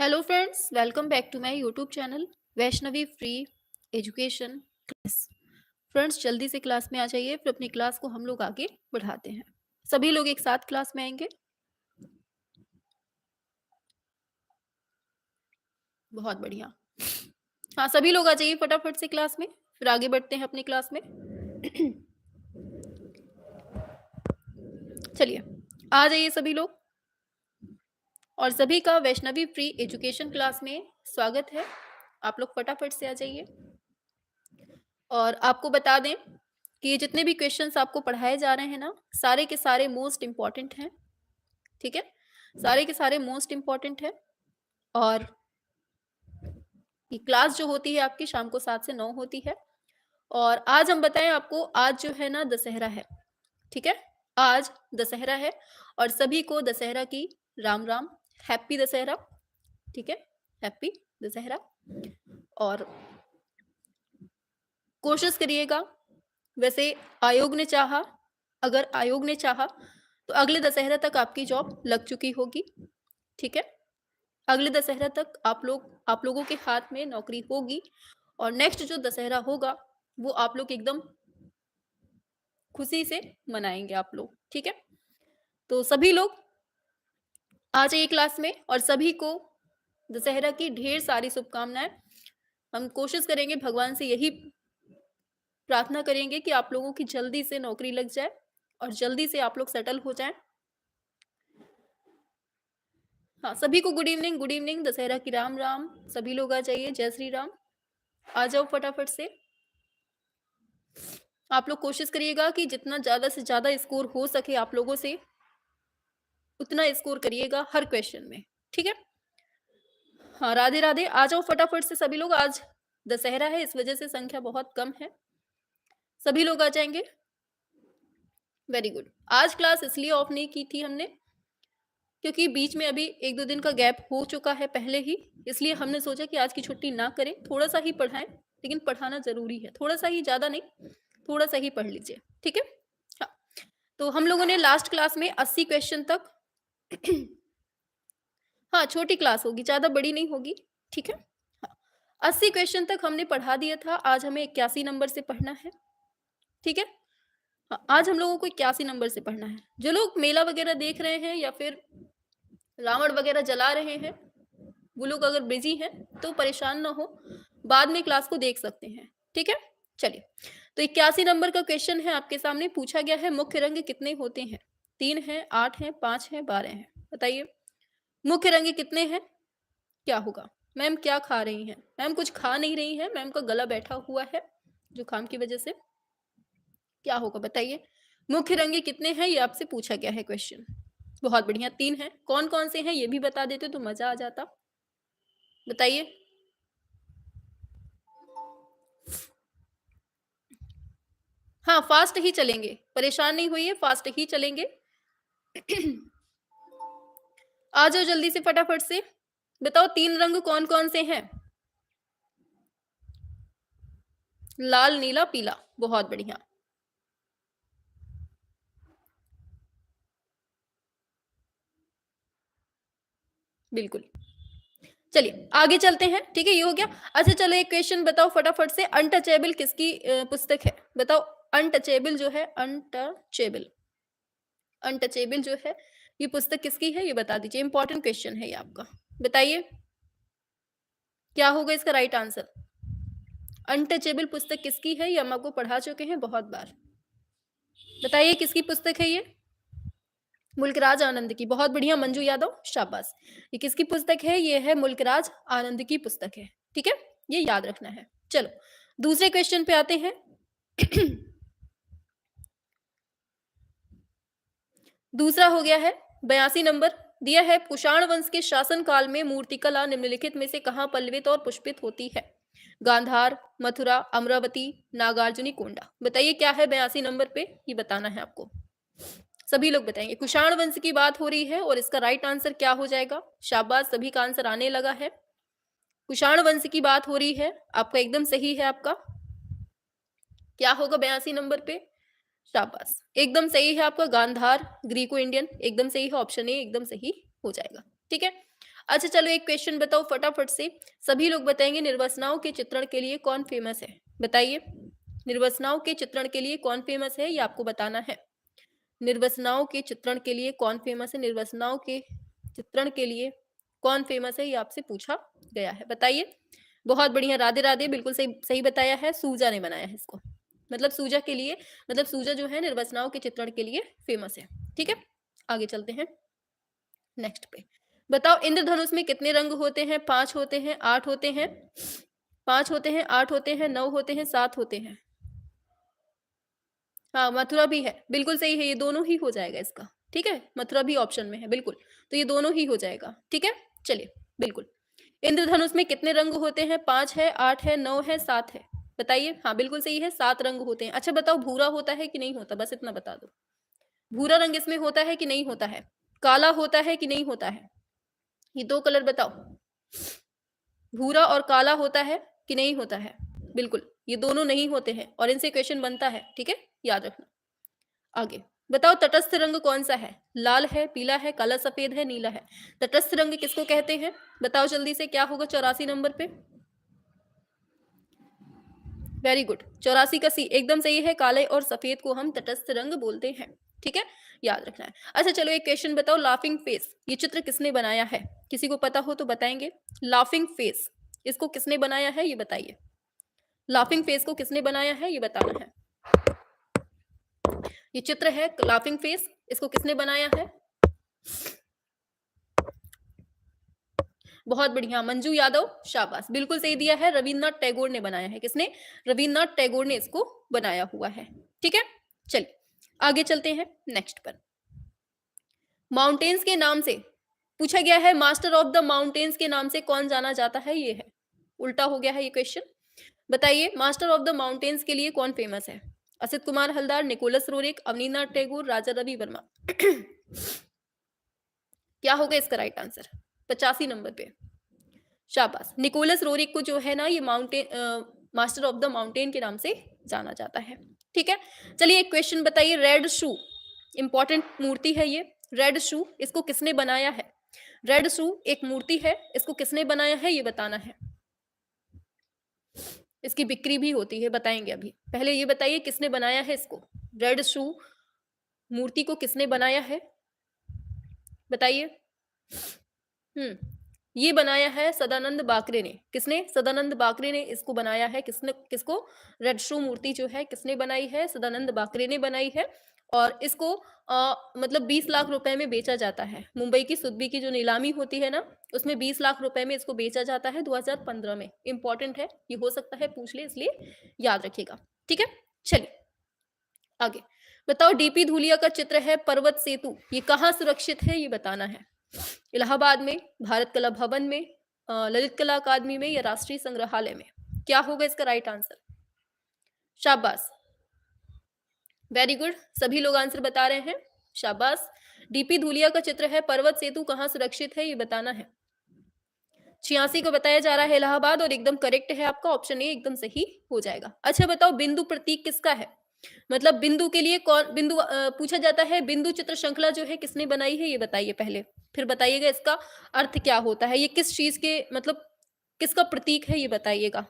Hello friends, welcome back to my YouTube channel Vaishnavi free education class. Friends, जल्दी से class में आ जाइए, फिर अपनी क्लास को हम लोग आगे बढ़ाते हैं। सभी लोग एक साथ क्लास में आएंगे। बहुत बढ़िया। हाँ, सभी लोग आ जाइए फटाफट से क्लास में, फिर आगे बढ़ते हैं अपनी क्लास में। चलिए, आ जाइए सभी लोग। और सभी का वैष्णवी फ्री एजुकेशन क्लास में स्वागत है। आप लोग फटाफट से आ जाइए। और आपको बता दें कि ये जितने भी क्वेश्चंस आपको पढ़ाए जा रहे हैं ना, सारे के सारे मोस्ट इम्पॉर्टेंट हैं। ठीक है, सारे के सारे मोस्ट इम्पॉर्टेंट है। और ये क्लास जो होती है आपकी शाम को 7 से 9 होती है। और आज हम बताएं आपको, आज जो है ना दशहरा है। ठीक है, आज दशहरा है और सभी को दशहरा की राम राम, हैप्पी दशहरा। ठीक है, हैप्पी दशहरा। और कोशिश करिएगा, वैसे आयोग ने चाहा, अगर आयोग ने चाहा तो अगले दशहरा तक आपकी जॉब लग चुकी होगी। ठीक है, अगले दशहरा तक आप लोगों के हाथ में नौकरी होगी। और नेक्स्ट जो दशहरा होगा वो आप लोग एकदम खुशी से मनाएंगे आप लोग। ठीक है, तो सभी लोग आ जाइए क्लास में और सभी को दशहरा की ढेर सारी शुभकामनाएं। हम कोशिश करेंगे, भगवान से यही प्रार्थना करेंगे कि आप लोगों की जल्दी से नौकरी लग जाए और जल्दी से आप लोग सेटल हो जाएं। हाँ, सभी को good evening, good evening, Dussehra की राम राम। सभी लोग आ जाइए, जय श्री राम। आ जाओ फटाफट से। आप लोग कोशिश करिएगा कि जितना ज़्यादा से ज़्यादा स्कोर हो सके आप लोगों से, उतना स्कोर करिएगा हर क्वेश्चन में। ठीक है, हाँ, राधे राधे। आ जाओ फटाफट से सभी लोग। आज दशहरा है, इस वजह से संख्या बहुत कम है। सभी लोग आ जाएंगे। Very good. आज क्लास इसलिए ऑफ नहीं की थी हमने क्योंकि बीच में अभी 1-2 दिन का गैप हो चुका है पहले ही, इसलिए हमने सोचा कि आज की छुट्टी ना करें, थोड़ा सा ही पढ़ाएं, लेकिन पढ़ाना जरूरी है, थोड़ा सा ही, ज़्यादा नहीं, थोड़ा सा ही पढ़ लीजिए। ठीक है, हाँ। तो हम लोगों ने लास्ट क्लास में 80 क्वेश्चन तक हाँ, छोटी क्लास होगी, ज़्यादा बड़ी नहीं होगी। ठीक है, हाँ, 80 क्वेश्चन तक हमने पढ़ा दिया था। आज हमें 81 नंबर से पढ़ना है। ठीक है, हाँ, आज हम लोगों को 81 नंबर से पढ़ना है। जो लोग मेला वगैरह देख रहे हैं या फिर रावण वगैरह जला रहे हैं, वो लोग अगर बिजी हैं तो परेशान ना हो, बाद में क्लास को देख सकते हैं। ठीक है, चलिए। तो 81 नंबर का क्वेश्चन है आपके सामने। पूछा गया है मुख्य रंग कितने होते हैं? 3 है, 8 है, 5 है, 12 है। बताइए मुख्य रंग कितने हैं? क्या होगा? मैम क्या खा रही हैं? मैम कुछ खा नहीं रही है, मैम का गला बैठा हुआ है जुकाम की वजह से। क्या होगा बताइए? मुख्य रंग कितने हैं, ये आपसे पूछा गया है क्वेश्चन। बहुत बढ़िया, 3 हैं। कौन कौन से हैं ये भी बता देते तो मजा आ जाता। बताइए। हाँ, फास्ट ही चलेंगे, परेशान नहीं होइए, फास्ट ही चलेंगे। आ जाओ जल्दी से फटाफट से। बताओ 3 रंग कौन कौन से हैं? लाल, नीला, पीला। बहुत बढ़िया। बिल्कुल, चलिए आगे चलते हैं। ठीक है, ये हो गया। अच्छा चलो, एक क्वेश्चन बताओ फटाफट से। अनटचेबल किसकी पुस्तक है? बताओ। अनटचेबल जो है, अनटचेबल, अनटचेबल जो है, ये पुस्तक किसकी है, ये बता दीजिए। इंपॉर्टेंट क्वेश्चन है ये आपका। बताइए क्या होगा इसका राइट आंसर। अनटचेबल पुस्तक किसकी है, ये हम आपको पढ़ा चुके हैं बहुत बार। बताइए किसकी पुस्तक है ये? मुल्कराज आनंद की। बहुत बढ़िया मंजू यादव, शाबाश। ये किसकी पुस्तक है? ये है मुल्कराज आनंद की पुस्तक है। ठीक है, ये याद रखना है। चलो दूसरे क्वेश्चन पे आते हैं। दूसरा हो गया है 82 नंबर। दिया है कुषाण वंश के शासन काल में मूर्तिकला निम्नलिखित में से कहां पल्लवित और पुष्पित होती है? गांधार, मथुरा, अमरावती, नागार्जुनी कोंडा। बताइए क्या है 82 नंबर पे, ये बताना है आपको। सभी लोग बताएंगे। कुषाण वंश की बात हो रही है और इसका राइट आंसर क्या हो जाएगा? शाबाश, सभी का आंसर आने लगा है। कुषाण वंश की बात हो रही है, आपका एकदम सही है। आपका क्या होगा 82 नंबर पे? शाबाश, एकदम सही है आपका। गांधार, ग्रीको इंडियन, एकदम सही है। ऑप्शन ए एकदम सही हो जाएगा। ठीक है, अच्छा चलो एक क्वेश्चन बताओ फटाफट से, सभी लोग बताएंगे निर्वाचनाओं के चित्रण के लिए कौन फेमस है, बताइए। निर्वाचनाओं के चित्रण के लिए कौन फेमस है ये आपको बताना है। निर्वाचनाओं के चित्रण के लिए कौन फेमस है, निर्वाचनाओं के चित्रण के लिए कौन फेमस है ये आपसे पूछा गया है, बताइए। बहुत बढ़िया, राधे राधे, बिल्कुल सही सही बताया है, सूजा ने बनाया है इसको। मतलब सूजा के लिए, मतलब सूजा जो है निर्वाचनाओं के चित्रण के लिए फेमस है। ठीक है, आगे चलते हैं नेक्स्ट पे। बताओ इंद्रधनुष में कितने रंग होते हैं, 5 होते हैं, 8 होते हैं, 5 होते हैं, 8 होते हैं, 9 होते हैं, 7 होते हैं। हाँ मथुरा भी है, बिल्कुल सही है, ये दोनों ही हो जाएगा इसका। ठीक है, मथुरा भी ऑप्शन में है बिल्कुल, तो ये दोनों ही हो जाएगा। ठीक है, चलिए बिल्कुल। इंद्रधनुष में कितने रंग होते हैं, 5 है, 8 है, 9 है, 7 है, बताइए। हाँ बिल्कुल सही है, 7 रंग होते हैं। अच्छा बताओ भूरा होता है कि नहीं होता, बस इतना बता दो। भूरा रंग इसमें होता है कि नहीं होता है, काला होता है कि नहीं होता है, ये 2 कलर बताओ। भूरा और काला होता है कि नहीं होता है, बिल्कुल ये दोनों नहीं होते हैं और इनसे क्वेश्चन बनता है। ठीक है, याद रखना। आगे बताओ तटस्थ रंग कौन सा है, लाल है, पीला है, काला सफेद है, नीला है। तटस्थ रंग किसको कहते हैं, बताओ जल्दी से, क्या होगा 84 नंबर पे। वेरी गुड, 84 का सी एकदम सही है, काले और सफेद को हम तटस्थ रंग बोलते हैं। ठीक है, याद रखना है। अच्छा चलो एक क्वेश्चन बताओ, लाफिंग फेस ये चित्र किसने बनाया है, किसी को पता हो तो बताएंगे। लाफिंग फेस इसको किसने बनाया है ये बताइए। लाफिंग फेस को किसने बनाया है ये बताना है। ये चित्र है लाफिंग फेस, इसको किसने बनाया है। बहुत बढ़िया, मंजू यादव, शाबाश, बिल्कुल सही दिया है, रविन्द्रनाथ टैगोर ने बनाया है। किसने, रविन्द्रनाथ टैगोर ने इसको बनाया हुआ है। ठीक है, चलिए आगे चलते हैं नेक्स्ट पर। माउंटेन्स के नाम से पूछा गया है, मास्टर ऑफ द माउंटेन्स के नाम से कौन जाना जाता है, ये है, उल्टा हो गया है ये क्वेश्चन। बताइए मास्टर ऑफ द माउंटेन्स के लिए कौन फेमस है, असित कुमार हलदार, निकोलस रोरिक, अवनींद्रनाथ टैगोर, राजा रवि वर्मा। क्या होगा इसका राइट आंसर, 85 नंबर पे, शाबाश। निकोलस रोरिक को जो है ना ये mountain master of the mountain के नाम से जाना जाता है। ठीक है, चलिए एक क्वेश्चन बताइए, रेड शू इंपॉर्टेंट मूर्ति है ये, रेड शू इसको किसने बनाया है। रेड शू एक मूर्ति है, इसको किसने बनाया है ये बताना है। इसकी बिक्री भी होती है, बताएंगे अभी, पहले ये बताइए किसने बनाया है इसको, रेड शू मूर्ति को किसने बनाया है, बताइए। ये बनाया है सदानंद बाकरे ने। किसने, सदानंद बाकरे ने इसको बनाया है। किसने, किसको, रेड शू मूर्ति जो है किसने बनाई है, सदानंद बाकरे ने बनाई है। और इसको मतलब 20 लाख रुपए में बेचा जाता है। मुंबई की सुथबी की जो नीलामी होती है ना, उसमें 20 लाख रुपए में इसको बेचा जाता है 2015 में। इंपॉर्टेंट है ये, हो सकता है पूछ ले, इसलिए याद रखिएगा। ठीक है, चलिए आगे बताओ, डीपी धूलिया का चित्र है पर्वत सेतु, ये कहाँ सुरक्षित है ये बताना है। इलाहाबाद में, भारत कला भवन में, ललित कला अकादमी में, या राष्ट्रीय संग्रहालय में। क्या होगा इसका राइट आंसर, शाबाश, वेरी गुड, सभी लोग आंसर बता रहे हैं, शाबाश। डीपी धूलिया का चित्र है पर्वत सेतु कहाँ सुरक्षित है ये बताना है। 86 को बताया जा रहा है इलाहाबाद, और एकदम करेक्ट है आपका ऑप्शन ए, एकदम सही हो जाएगा। अच्छा बताओ बिंदु प्रतीक किसका है, मतलब बिंदु के लिए कौन, बिंदु पूछा जाता है, बिंदु चित्र श्रृंखला जो है किसने बनाई है ये बताइए पहले, फिर बताइएगा इसका अर्थ क्या होता है, ये किस चीज के मतलब किसका प्रतीक है ये बताइएगा।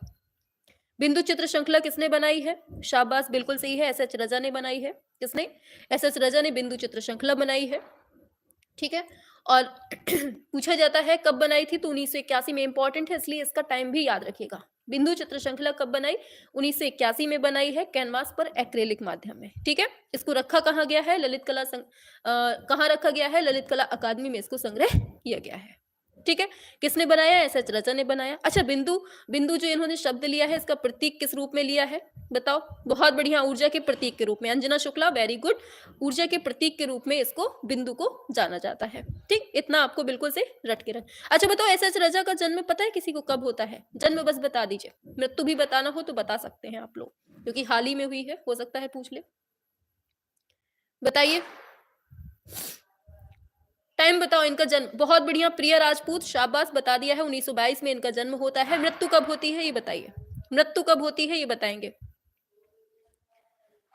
बिंदु चित्र श्रृंखला किसने बनाई है, शाबाश, बिल्कुल सही है, एस एच रजा ने बनाई है। किसने, एस एच रजा ने बिंदु चित्र श्रृंखला बनाई है। ठीक है, और पूछा जाता है कब बनाई थी, तो 1981 में। इंपॉर्टेंट है इसलिए इसका टाइम भी याद रखिएगा। बिंदु चित्र श्रृंखला कब बनाई, 1981 में बनाई है, कैनवास पर एक्रेलिक माध्यम में। ठीक है, इसको रखा कहाँ गया है, ललित कला कहाँ रखा गया है, ललित कला अकादमी में इसको संग्रह किया गया है। ठीक है, किसने बनाया, एस एच रचा ने बनाया। अच्छा बिंदु, बिंदु जो इन्होंने शब्द लिया है इसका प्रतीक किस रूप में लिया है बताओ। बहुत बढ़िया, ऊर्जा के प्रतीक के रूप में, अंजना शुक्ला, वेरी गुड, ऊर्जा के प्रतीक के रूप में इसको बिंदु को जाना जाता है। ठीक, इतना आपको बिल्कुल से रट के रख। अच्छा बताओ एस एच रजा का जन्म पता है किसी को कब होता है, जन्म बस बता दीजिए, मृत्यु भी बताना हो तो बता सकते हैं आप लोग, क्योंकि हाल ही में हुई है, हो सकता है पूछ ले, बताइए टाइम बताओ इनका जन्म। बहुत बढ़िया, प्रिया राजपूत, शाबाश, बता दिया है, 1922 में इनका जन्म होता है। मृत्यु कब होती है ये बताइए, मृत्यु कब होती है ये बताएंगे,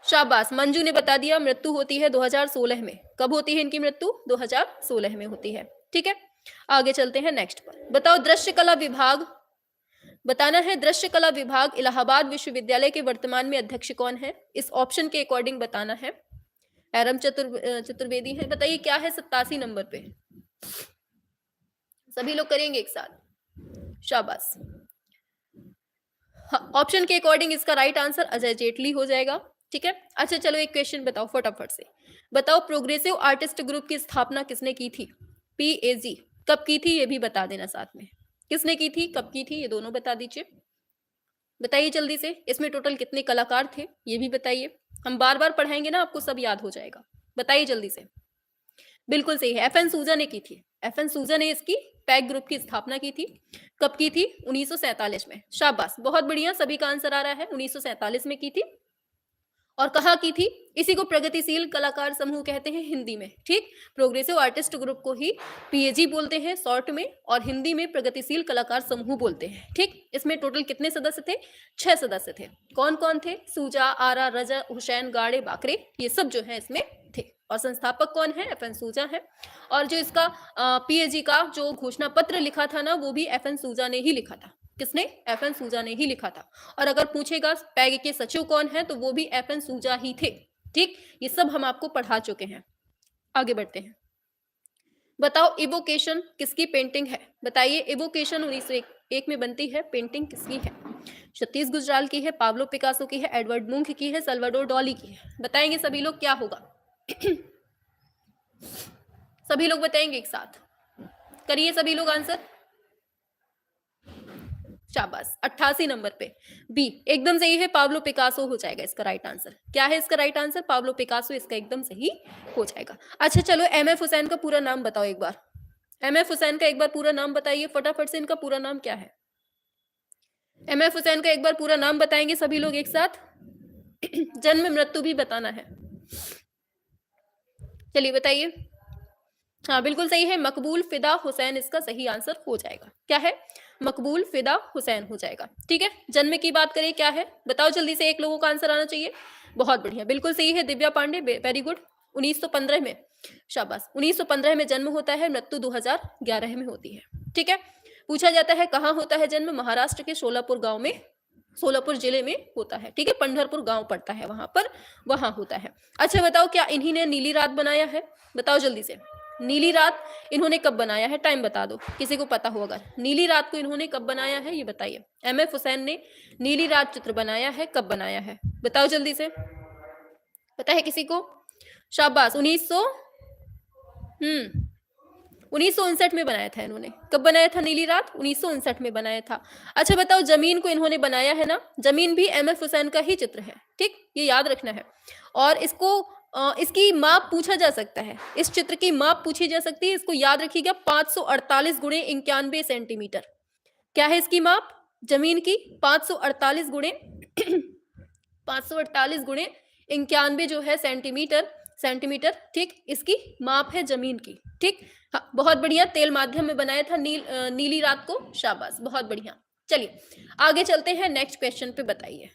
शाबाश, मंजू ने बता दिया, मृत्यु होती है 2016 में। कब होती है इनकी मृत्यु, 2016 में होती है। ठीक है, आगे चलते हैं नेक्स्ट पर। बताओ दृश्य कला विभाग, बताना है दृश्य कला विभाग इलाहाबाद विश्वविद्यालय के वर्तमान में अध्यक्ष कौन है? इस ऑप्शन के अकॉर्डिंग बताना है। एरम चतुर्वेदी है। बताइए क्या है 87 नंबर पे? सभी लोग करेंगे एक साथ, शाबाश। हाँ, ऑप्शन के अकॉर्डिंग इसका राइट आंसर अजय जेटली हो जाएगा। ठीक है, अच्छा चलो एक क्वेश्चन बताओ फटाफट से। बताओ प्रोग्रेसिव आर्टिस्ट ग्रुप की स्थापना किसने की थी? PAG कब की थी ये भी बता देना साथ में। किसने की थी, कब की थी, ये दोनों बता दीजिए। बताइए जल्दी से। इसमें टोटल कितने कलाकार थे ये भी बताइए। हम बार बार पढ़ाएंगे ना, आपको सब याद हो जाएगा। बताइए जल्दी से। बिल्कुल सही है, FN सूजा ने की थी। FN सूजा ने इसकी पैग ग्रुप की स्थापना की थी। कब की थी? 1947 में। शाबाश, बहुत बढ़िया, सभी का आंसर आ रहा है। 1947 में की थी। और कहाँ की थी? इसी को प्रगतिशील कलाकार समूह कहते हैं हिंदी में। ठीक, प्रोग्रेसिव आर्टिस्ट ग्रुप को ही PAG बोलते हैं शॉर्ट में, और हिंदी में प्रगतिशील कलाकार समूह बोलते हैं। ठीक, इसमें टोटल कितने सदस्य थे? 6 सदस्य थे। कौन कौन थे? सूजा, आरा, रजा, हुसैन, गाड़े, बाकरे, ये सब जो है इसमें थे। और संस्थापक कौन है? FN सूजा है। और जो इसका PAG का जो घोषणा पत्र लिखा था ना, वो भी FN सूजा ने ही लिखा था। किसने? FN सूजा ने ही लिखा था। और अगर पूछेगा पैग के सचिव कौन है, तो वो भी FN सूजा ही थे। ठीक, ये सब हम आपको पढ़ा चुके हैं। आगे बढ़ते हैं। बताओ इवोकेशन किसकी पेंटिंग है? बताइए इवोकेशन 1901 में बनती है, पेंटिंग किसकी है? सतीश गुजराल की है, पाब्लो पिकासो की है, एडवर्ड मुंक की है, सल्वाडोर डॉली की है। बताएंगे सभी लोग क्या होगा? सभी लोग बताएंगे एक साथ, करिए सभी लोग आंसर। शाबाश, 88 नंबर पे बी एकदम सही है, पाब्लो पिकासो हो जाएगा इसका राइट आंसर। क्या है इसका राइट आंसर? पाब्लो पिकासो इसका एकदम सही हो जाएगा। अच्छा चलो, MF हुसैन का पूरा नाम बताओ एक बार। MF हुसैन का एक बार पूरा नाम बताइए फटाफट से। इनका पूरा नाम क्या है? MF हुसैन का एक बार पूरा नाम बताएंगे सभी लोग एक साथ। जन्म मृत्यु भी बताना है। चलिए बताइए। हाँ बिल्कुल सही है, मकबूल फिदा हुसैन इसका सही आंसर हो जाएगा। क्या है? मकबूल फिदा हुसैन हो जाएगा। ठीक है, जन्म की बात करें क्या है? बताओ जल्दी से, एक लोगों का आंसर आना चाहिए। बहुत बढ़िया, बिल्कुल सही है, दिव्या पांडे, वेरी गुड। 1915 में, शाबाश, 1915 में जन्म होता है, मृत्यु 2011 में होती है। ठीक है, पूछा जाता है कहाँ होता है जन्म? महाराष्ट्र के सोलापुर गांव में, सोलापुर जिले में होता है। ठीक है, पंढरपुर गांव पड़ता है वहां पर, वहां होता है। अच्छा बताओ, क्या इन्हीं ने नीली रात बनाया है? बताओ जल्दी से, नीली रात इन्होंने कब बनाया है? टाइम बता दो, किसी को पता हो अगर। नीली रात को इन्होंने कब बनाया है ये बताइए। MF हुसैन ने नीली रात चित्र बनाया है, कब बनाया है? बताओ जल्दी से, पता है किसी को? शाबाश, 1959 में बनाया था इन्होंने। कब बनाया था नीली रात? 1959 में बनाया था। अच्छा बताओ, जमीन को इन्होंने बनाया है ना, जमीन भी MF हुसैन का ही चित्र है। ठीक, ये याद रखना है। और इसको इसकी माप पूछा जा सकता है, इस चित्र की माप पूछी जा सकती है। इसको याद रखिएगा, 548 गुणे 91 सेंटीमीटर। क्या है इसकी माप जमीन की? 548 गुणे 548 गुणे 91 जो है सेंटीमीटर। ठीक, इसकी माप है जमीन की। ठीक, हाँ बहुत बढ़िया, तेल माध्यम में बनाया था नीली रात को। शाबाश, बहुत बढ़िया। चलिए आगे चलते हैं, नेक्स्ट क्वेश्चन पे बताइए।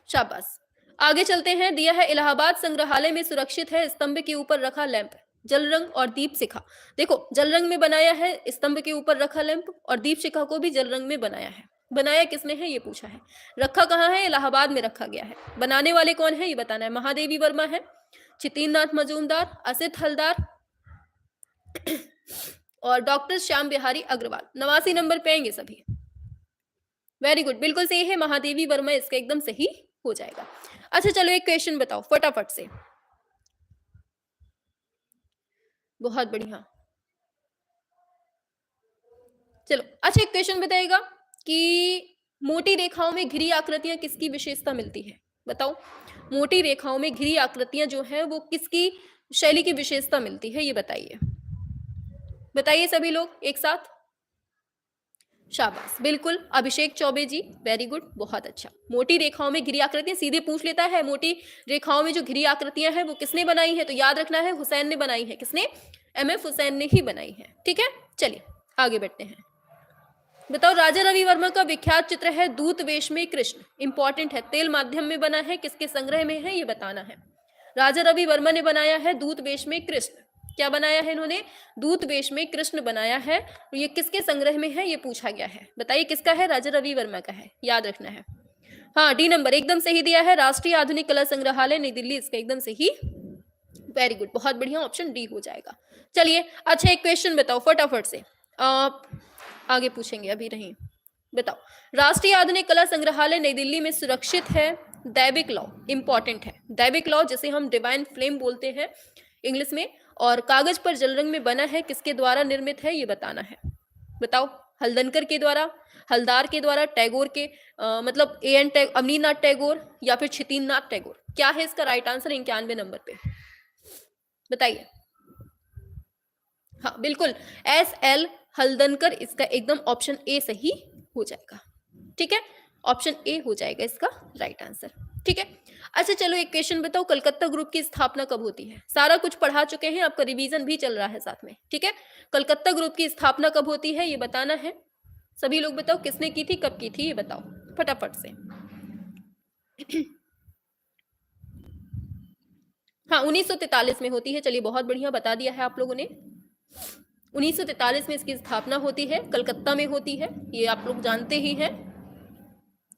शाबाश, आगे चलते हैं। दिया है इलाहाबाद संग्रहालय में सुरक्षित है स्तंभ के ऊपर रखा लैंप, जल रंग और दीप शिखा। देखो जल रंग में बनाया है, स्तंभ के ऊपर रखा लैंप, और दीप शिखा को भी जल रंग में बनाया है। बनाया किसने है ये पूछा है। रखा कहाँ है? इलाहाबाद में रखा गया है। बनाने वाले कौन है ये बताना है। महादेवी वर्मा है, चितीन्द्रनाथ मजूमदार, असित हलदार और डॉक्टर श्याम बिहारी अग्रवाल। 89 नंबर पे आएंगे सभी। वेरी गुड, बिल्कुल सही है, महादेवी वर्मा इसका एकदम सही हो जाएगा। अच्छा चलो एक क्वेश्चन बताओ फटाफट से। बहुत बढ़िया, चलो अच्छा एक क्वेश्चन बताइएगा कि मोटी रेखाओं में घिरी आकृतियां किसकी विशेषता मिलती है? बताओ, मोटी रेखाओं में घिरी आकृतियां जो है वो किसकी शैली की विशेषता मिलती है ये बताइए। बताइए सभी लोग एक साथ। शाबाश, बिल्कुल अभिषेक चौबे जी, वेरी गुड, बहुत अच्छा। मोटी रेखाओं में घिरी आकृतियां, सीधे पूछ लेता है मोटी रेखाओं में जो घिरी आकृतियां हैं वो किसने बनाई है, तो याद रखना है हुसैन ने बनाई है। किसने? MF हुसैन ने ही बनाई है। ठीक है, चलिए आगे बढ़ते हैं। बताओ, राजा रवि वर्मा का विख्यात चित्र है दूत वेश में कृष्ण, इंपॉर्टेंट है, तेल माध्यम में बना है, किसके संग्रह में है ये बताना है। राजा रवि वर्मा ने बनाया है दूत वेश में कृष्ण। क्या बनाया है इन्होंने? दूत वेश में कृष्ण बनाया है। और ये किसके संग्रह में है, ये पूछा गया है। बताइए किसका है? राजा रवि वर्मा का है, याद रखना है। हाँ, डी नंबर एकदम सही दिया है, राष्ट्रीय आधुनिक कला संग्रहालय नई दिल्ली, इसका एकदम सही। वेरी गुड, बहुत बढ़िया, ऑप्शन डी हो जाएगा। चलिए, अच्छा एक क्वेश्चन बताओ फटाफट से, आप आगे पूछेंगे अभी नहीं। बताओ, राष्ट्रीय आधुनिक कला संग्रहालय नई दिल्ली में सुरक्षित है दैविक लौ, इंपॉर्टेंट है दैविक लौ, जिसे हम डिवाइन फ्लेम बोलते हैं इंग्लिश में, और कागज पर जल रंग में बना है, किसके द्वारा निर्मित है ये बताना है। बताओ, हल्दनकर के द्वारा, हलदार के द्वारा, टैगोर के मतलब अवनीनाथ टैगोर, या फिर छितिननाथ टैगोर? क्या है इसका राइट आंसर 91 नंबर पे? बताइए। हाँ बिल्कुल, एस एल हल्दनकर, इसका एकदम ऑप्शन ए सही हो जाएगा। ठीक है, ऑप्शन ए हो जाएगा इसका राइट आंसर। ठीक है, अच्छा चलो एक क्वेश्चन बताओ, कलकत्ता ग्रुप की स्थापना कब होती है? सारा कुछ पढ़ा चुके हैं, आपका रिवीजन भी चल रहा है साथ में। ठीक है, कलकत्ता ग्रुप की स्थापना कब होती है ये बताना है। सभी लोग बताओ, किसने की थी, कब की थी, ये बताओ फटाफट से। हाँ, 1943 में होती है। चलिए बहुत बढ़िया, बता दिया है आप लोगों ने। 1943 में इसकी स्थापना होती है, कलकत्ता में होती है, ये आप लोग जानते ही हैं।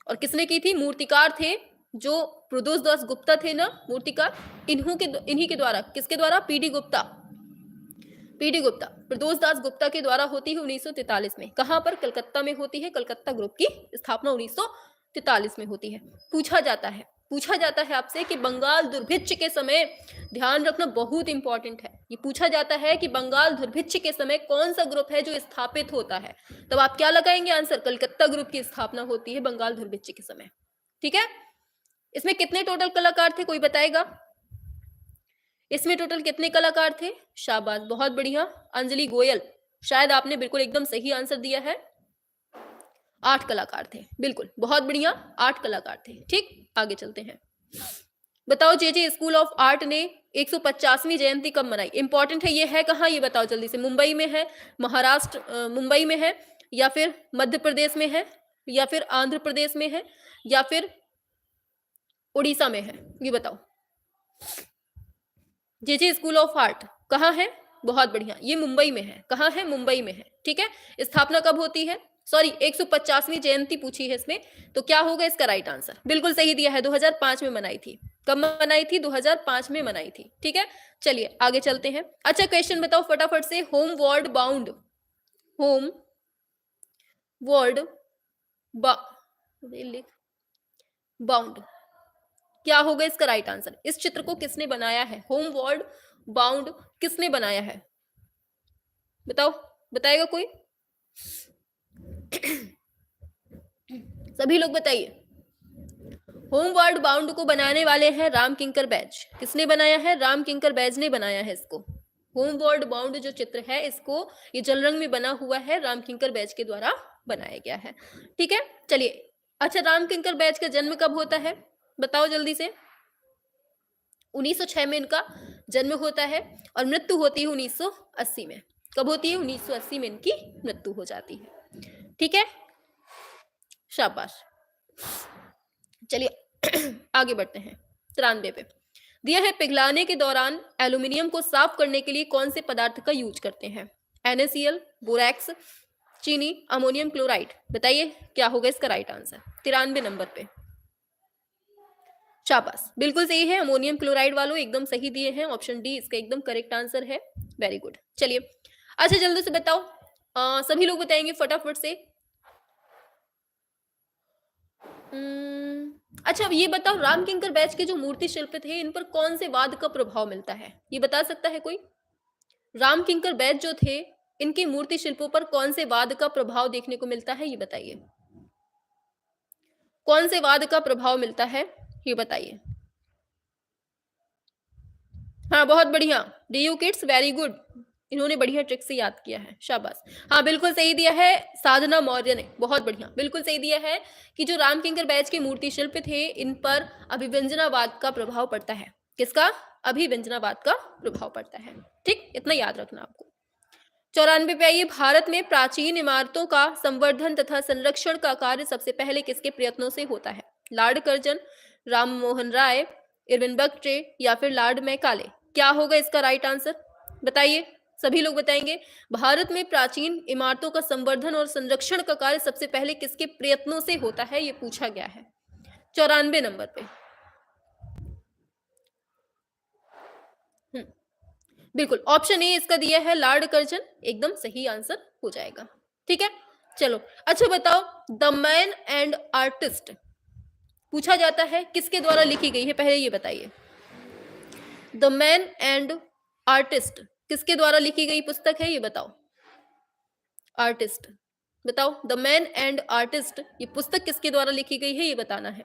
और किसने की थी? मूर्तिकार थे जो प्रदोष दास गुप्ता थे ना, मूर्तिकार, इन्हीं के द्वारा, किसके द्वारा? पीडी गुप्ता, पीडी गुप्ता, प्रदोष दास गुप्ता के द्वारा होती है 1943 में। कहां पर? कलकत्ता में होती है। कलकत्ता ग्रुप की स्थापना 1943 में होती है। पूछा जाता है आपसे कि बंगाल दुर्भिक्ष के समय, ध्यान रखना बहुत इंपॉर्टेंट है, ये पूछा जाता है कि बंगाल दुर्भिक्ष के समय कौन सा ग्रुप है जो स्थापित होता है, तब आप क्या लगाएंगे आंसर? कलकत्ता ग्रुप की स्थापना होती है बंगाल दुर्भिक्ष के समय। ठीक है, इसमें कितने टोटल कलाकार थे, कोई बताएगा? इसमें टोटल कितने कलाकार थे? शाबाश, बहुत बढ़िया, अंजलि गोयल, शायद आपने बिल्कुल एकदम सही आंसर दिया है। 8 कलाकार थे, बिल्कुल, बहुत बढ़िया, 8 कलाकार थे। ठीक, आगे चलते हैं। बताओ, जे स्कूल ऑफ आर्ट ने 150वीं जयंती कब मनाई? इंपॉर्टेंट है, ये है कहाँ ये बताओ जल्दी से। मुंबई में है, महाराष्ट्र मुंबई में है, या फिर मध्य प्रदेश में है, या फिर आंध्र प्रदेश में है, या फिर उड़ीसा में है, ये बताओ। जे स्कूल ऑफ आर्ट कहाँ है? बहुत बढ़िया, ये मुंबई में है। कहाँ है? मुंबई में है। ठीक है, स्थापना कब होती है? सॉरी, 150वीं जयंती पूछी है इसमें, तो क्या होगा इसका राइट आंसर? बिल्कुल सही दिया है, 2005 में मनाई थी। कब मनाई थी? 2005 में मनाई थी। ठीक है, चलिए आगे चलते हैं। अच्छा क्वेश्चन बताओ फटाफट से, home word bound, home word bound, क्या होगा इसका राइट आंसर? इस चित्र को किसने बनाया है? होम वर्ड बाउंड किसने बनाया है? बताओ, बताएगा कोई? सभी लोग बताइए। होम वर्ड बाउंड को बनाने वाले हैं राम किंकर बैज। किसने बनाया है? राम किंकर बैज ने बनाया है इसको। होम वर्ड बाउंड जो चित्र है, इसको, ये जल रंग में बना हुआ है, राम किंकर बैज के द्वारा बनाया गया है। ठीक है, चलिए। अच्छा, राम किंकर बैज का जन्म कब होता है बताओ जल्दी से। 1906 में इनका जन्म होता है और मृत्यु होती है 1980 में। कब होती है? 1980 में इनकी मृत्यु हो जाती है। ठीक है, शाबाश। चलिए आगे बढ़ते हैं। 93 पे दिया है, पिघलाने के दौरान एल्यूमिनियम को साफ करने के लिए कौन से पदार्थ का यूज करते हैं? NaCl, बोरैक्स, चीनी, अमोनियम क्लोराइड। बताइए क्या होगा इसका राइट आंसर 93 नंबर पे। शाबाश, बिल्कुल सही है, अमोनियम क्लोराइड वालों एकदम सही दिए हैं, ऑप्शन डी इसका एकदम करेक्ट आंसर है। Very good. चलिए, अच्छा जल्दी से बताओ, सभी लोग बताएंगे फटाफट से। अच्छा, अब ये बताओ, राम किंकर बैच के जो मूर्ति शिल्प थे, इन पर कौन से वाद का प्रभाव मिलता है? ये बता सकता है कोई? राम किंकर बैच जो थे, इनके मूर्ति शिल्पों पर कौन से वाद का प्रभाव देखने को मिलता है, ये बताइए। कौन से वाद का प्रभाव मिलता है, ये बताइए। हाँ, बहुत बढ़िया, डीयू किड्स, वेरी गुड, इन्होंने बढ़िया ट्रिक से याद किया है, शाबाश। हाँ, बिल्कुल सही दिया है साधना मौर्य ने, बहुत बढ़िया, बिल्कुल सही दिया है कि जो राम किंकर बैच के मूर्ति शिल्प थे, इन पर अभिव्यंजनावाद का प्रभाव पड़ता है। किसका? अभिव्यंजनावाद का प्रभाव पड़ता है। ठीक, इतना याद रखना आपको। 94 पे आइए, भारत में प्राचीन इमारतों का संवर्धन तथा संरक्षण का कार्य सबसे पहले किसके प्रयत्नों से होता है? Lord Curzon, Ram Mohan Roy, Irwin बख्टे, या फिर लॉर्ड मैकाले। क्या होगा इसका राइट आंसर? बताइए, सभी लोग बताएंगे। भारत में प्राचीन इमारतों का संवर्धन और संरक्षण का कार्य सबसे पहले किसके प्रयत्नों से होता है, ये पूछा गया है 94 नंबर पे। बिल्कुल, ऑप्शन ए इसका दिया है लॉर्ड कर्जन, एकदम सही आंसर हो जाएगा। ठीक है, चलो अच्छा बताओ, द मैन एंड आर्टिस्ट पूछा जाता है किसके द्वारा लिखी गई है, पहले ये बताइए। द मैन एंड आर्टिस्ट किसके द्वारा लिखी गई पुस्तक है, ये बताओ। आर्टिस्ट बताओ, द मैन एंड आर्टिस्ट ये पुस्तक किसके द्वारा लिखी गई है, ये बताना है।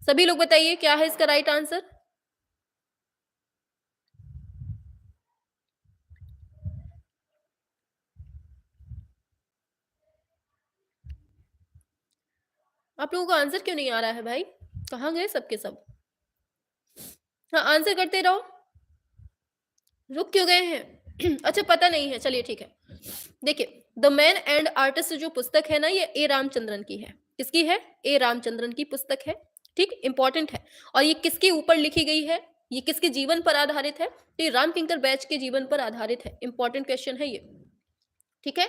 सभी लोग बताइए क्या है इसका राइट आंसर। आप लोगों को आंसर क्यों नहीं आ रहा है भाई, कहाँ गए सबके सब? हाँ आंसर करते रहो, रुक क्यों गए हैं? अच्छा पता नहीं है, चलिए ठीक है। देखिए, द मैन एंड आर्टिस्ट जो पुस्तक है ना, ये ए रामचंद्रन की है। किसकी है? ए रामचंद्रन की पुस्तक है। ठीक, इंपॉर्टेंट है। और ये किसके ऊपर लिखी गई है, ये किसके जीवन पर आधारित है? तो ये राम किंकर बैच के जीवन पर आधारित है। इंपॉर्टेंट क्वेश्चन है ये। ठीक है,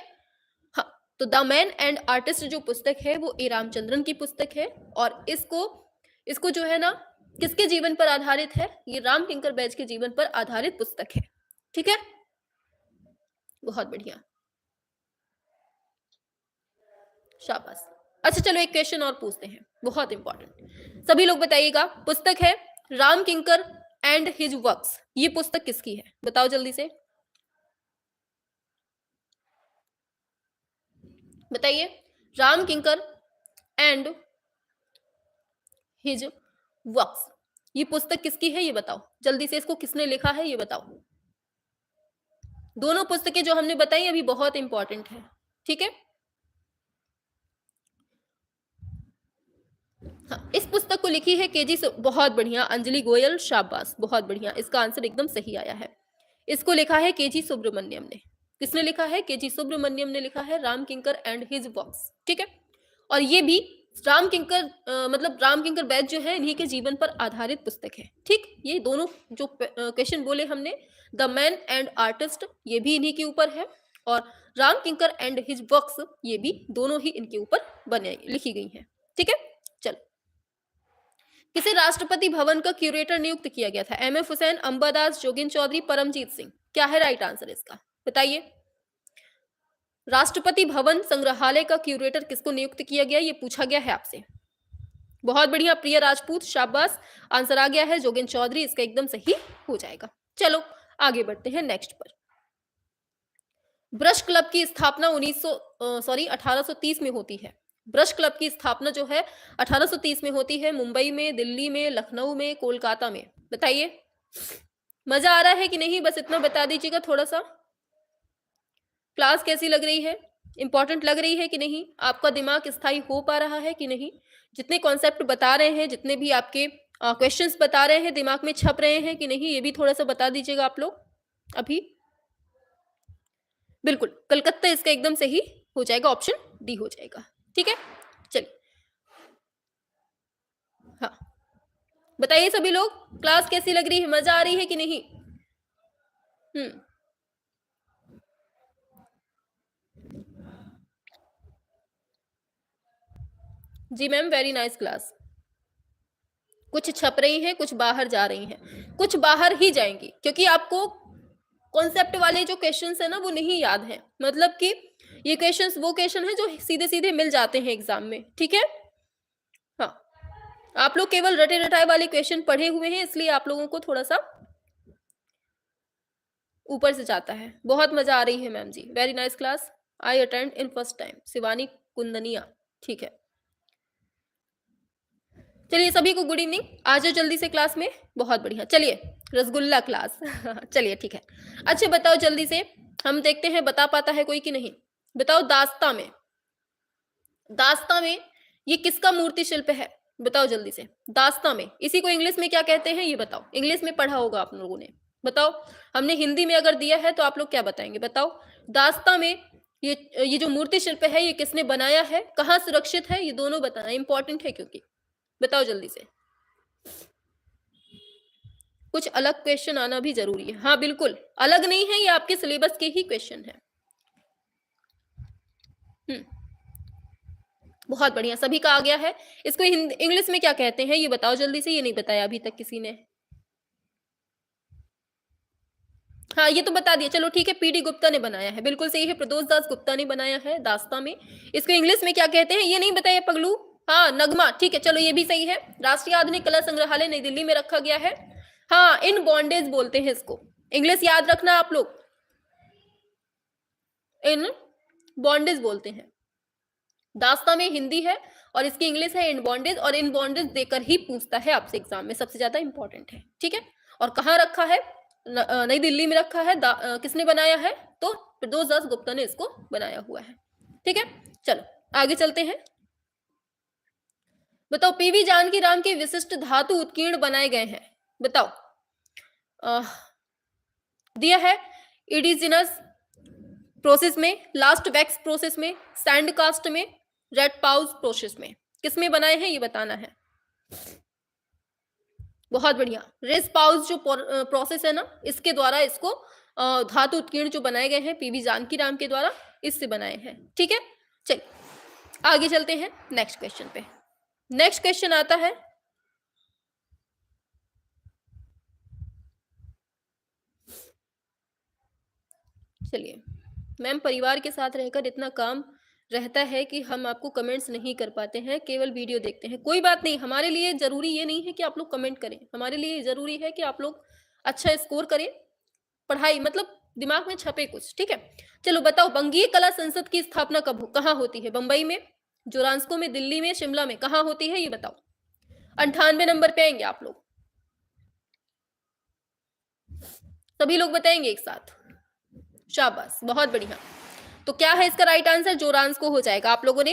हाँ। तो द मैन एंड आर्टिस्ट जो पुस्तक है वो ए रामचंद्रन की पुस्तक है, और इसको इसको जो है ना किसके जीवन पर आधारित है, ये राम किंकर बैच के जीवन पर आधारित पुस्तक है। ठीक है, बहुत बढ़िया, शाबाश। अच्छा चलो एक क्वेश्चन और पूछते हैं, बहुत इंपॉर्टेंट। सभी लोग बताइएगा, पुस्तक है राम किंकर एंड हिज वर्क्स, ये पुस्तक किसकी है, बताओ जल्दी से बताइए। राम किंकर एंड हिज वर्क्स, ये पुस्तक किसकी है, ये बताओ जल्दी से। इसको किसने लिखा है, ये बताओ। दोनों पुस्तकें जो हमने बताई अभी बहुत इंपॉर्टेंट है। ठीक है, हाँ, इस पुस्तक को लिखी है केजी बहुत बढ़िया, अंजलि गोयल, शाबाश, बहुत बढ़िया, इसका आंसर एकदम सही आया है। इसको लिखा है केजी सुब्रमण्यम ने। किसने लिखा है? केजी सुब्रमण्यम ने लिखा है, राम किंकर एंड हिज वर्क्स। ठीक है, और ये भी राम किंकर मतलब राम किंकर बैच जो है इन्हीं के जीवन पर आधारित पुस्तक है। ठीक, ये दोनों जो क्वेश्चन बोले हमने, द मैन एंड आर्टिस्ट ये भी इन्हीं के ऊपर है, और राम किंकर एंड हिज वर्क्स ये भी दोनों ही इनके ऊपर बने लिखी गई है। ठीक है, चलो। किसे राष्ट्रपति भवन का क्यूरेटर नियुक्त किया गया था? एम.एफ. हुसैन, अंबादास, जोगिंदर चौधरी, परमजीत सिंह, क्या है राइट आंसर इसका, बताइए। राष्ट्रपति भवन संग्रहालय का क्यूरेटर किसको नियुक्त किया गया, ये पूछा गया है आपसे। बहुत बढ़िया, प्रिय राजपूत, शाबाश, आंसर आ गया है जोगिंदर चौधरी, इसका एकदम सही हो जाएगा। चलो आगे बढ़ते हैं नेक्स्ट पर। ब्रश क्लब की स्थापना 1830 में होती है। ब्रश क्लब की स्थापना जो है 1830 में होती है, मुंबई में, दिल्ली में, लखनऊ में, कोलकाता में, बताइए। मजा आ रहा है कि नहीं, बस इतना बता दीजिएगा थोड़ा सा। क्लास कैसी लग रही है, इंपॉर्टेंट लग रही है कि नहीं, आपका दिमाग स्थायी हो पा रहा है कि नहीं, जितने कॉन्सेप्ट बता रहे हैं, जितने भी आपके क्वेश्चंस बता रहे हैं, दिमाग में छप रहे हैं कि नहीं, ये भी थोड़ा सा बता दीजिएगा आप लोग अभी। बिल्कुल, कलकत्ता इसका एकदम सही हो जाएगा, ऑप्शन डी हो जाएगा। ठीक है, चलिए, हाँ बताइए सभी लोग, क्लास कैसी लग रही है, मजा आ रही है कि नहीं? जी मैम, वेरी नाइस क्लास। कुछ छप रही हैं, कुछ बाहर जा रही हैं, कुछ बाहर ही जाएंगी, क्योंकि आपको कॉन्सेप्ट वाले जो क्वेश्चंस है ना वो नहीं याद है, मतलब कि ये क्वेश्चंस वो क्वेश्चन है जो सीधे सीधे मिल जाते हैं एग्जाम में। ठीक है, हाँ, आप लोग केवल रटे रटाए वाले क्वेश्चन पढ़े हुए हैं, इसलिए आप लोगों को थोड़ा सा ऊपर से जाता है। बहुत मजा आ रही है ma'am ji, very nice class, I attend in first time, Shivani Kundaniya. ठीक है, चलिए सभी को गुड इवनिंग, आ जाओ जल्दी से क्लास में, बहुत बढ़िया। चलिए रसगुल्ला क्लास चलिए ठीक है, अच्छा बताओ जल्दी से, हम देखते हैं बता पाता है कोई कि नहीं। बताओ, दास्ता में ये किसका मूर्ति शिल्प है, बताओ जल्दी से। दास्ता में इसी को इंग्लिश में क्या कहते हैं, ये बताओ, इंग्लिश में पढ़ा होगा आप लोगों ने, बताओ। हमने हिंदी में अगर दिया है तो आप लोग क्या बताएंगे, बताओ। दास्ता में ये जो मूर्ति शिल्प है ये किसने बनाया है, कहाँ सुरक्षित है, ये दोनों बताना इंपॉर्टेंट है, क्योंकि बताओ जल्दी से। कुछ अलग क्वेश्चन आना भी जरूरी है। हाँ बिल्कुल, अलग नहीं है, ये आपके सिलेबस के ही क्वेश्चन है। बहुत बढ़िया, सभी का आ गया है। इसको इंग्लिश में क्या कहते हैं ये बताओ जल्दी से, ये नहीं बताया अभी तक किसी ने। हाँ ये तो बता दिया, चलो ठीक है, पीडी गुप्ता ने बनाया है, बिल्कुल सही है, प्रदोष दास गुप्ता ने बनाया है दास्ता में। इसको इंग्लिश में क्या कहते हैं ये नहीं बताया पगलू। हाँ नगमा, ठीक है, चलो ये भी सही है। राष्ट्रीय आधुनिक कला संग्रहालय नई दिल्ली में रखा गया है। हाँ इन बॉन्डेज बोलते हैं इसको, इंग्लिश याद रखना आप लोग, इन बॉन्डेज बोलते हैं। दास्ता में हिंदी है और इसकी इंग्लिश है इन बॉन्डेज, और इन बॉन्डेज देकर ही पूछता है आपसे एग्जाम में, सबसे ज्यादा इंपॉर्टेंट है, ठीक है। और कहाँ रखा है, नई दिल्ली में रखा है। किसने बनाया है, तो प्रदोष दास गुप्ता ने इसको बनाया हुआ है, ठीक है। चलो आगे चलते हैं। बताओ पीवी जानकी राम के विशिष्ट धातु उत्कीर्ण बनाए गए हैं, बताओ। दिया है इंडिजिनस प्रोसेस में, लास्ट वैक्स प्रोसेस में, सैंड कास्ट में, रेड पाउस प्रोसेस में, किसमें बनाए हैं ये बताना है। बहुत बढ़िया, रेस पाउस जो प्रोसेस है ना, इसके द्वारा इसको धातु उत्कीर्ण जो बनाए गए हैं पीवी जानकी राम के द्वारा, इससे बनाए हैं, ठीक है। चलिए आगे चलते हैं नेक्स्ट क्वेश्चन पे। नेक्स्ट क्वेश्चन आता है, चलिए। मैम परिवार के साथ रहकर इतना काम रहता है कि हम आपको कमेंट्स नहीं कर पाते हैं, केवल वीडियो देखते हैं। कोई बात नहीं, हमारे लिए जरूरी ये नहीं है कि आप लोग कमेंट करें, हमारे लिए जरूरी है कि आप लोग अच्छा स्कोर करें, पढ़ाई मतलब दिमाग में छपे कुछ, ठीक है। चलो बताओ बंगीय कला संसद की स्थापना कहाँ होती है, बंबई में, जोरांस्को में, दिल्ली में, शिमला में, कहाँ होती है ये बताओ। 98 नंबर पे आएंगे आप लोग, सभी लोग बताएंगे एक साथ, शाबाश बहुत बढ़िया। तो क्या है इसका राइट आंसर, जोरांस्को हो जाएगा, आप लोगों ने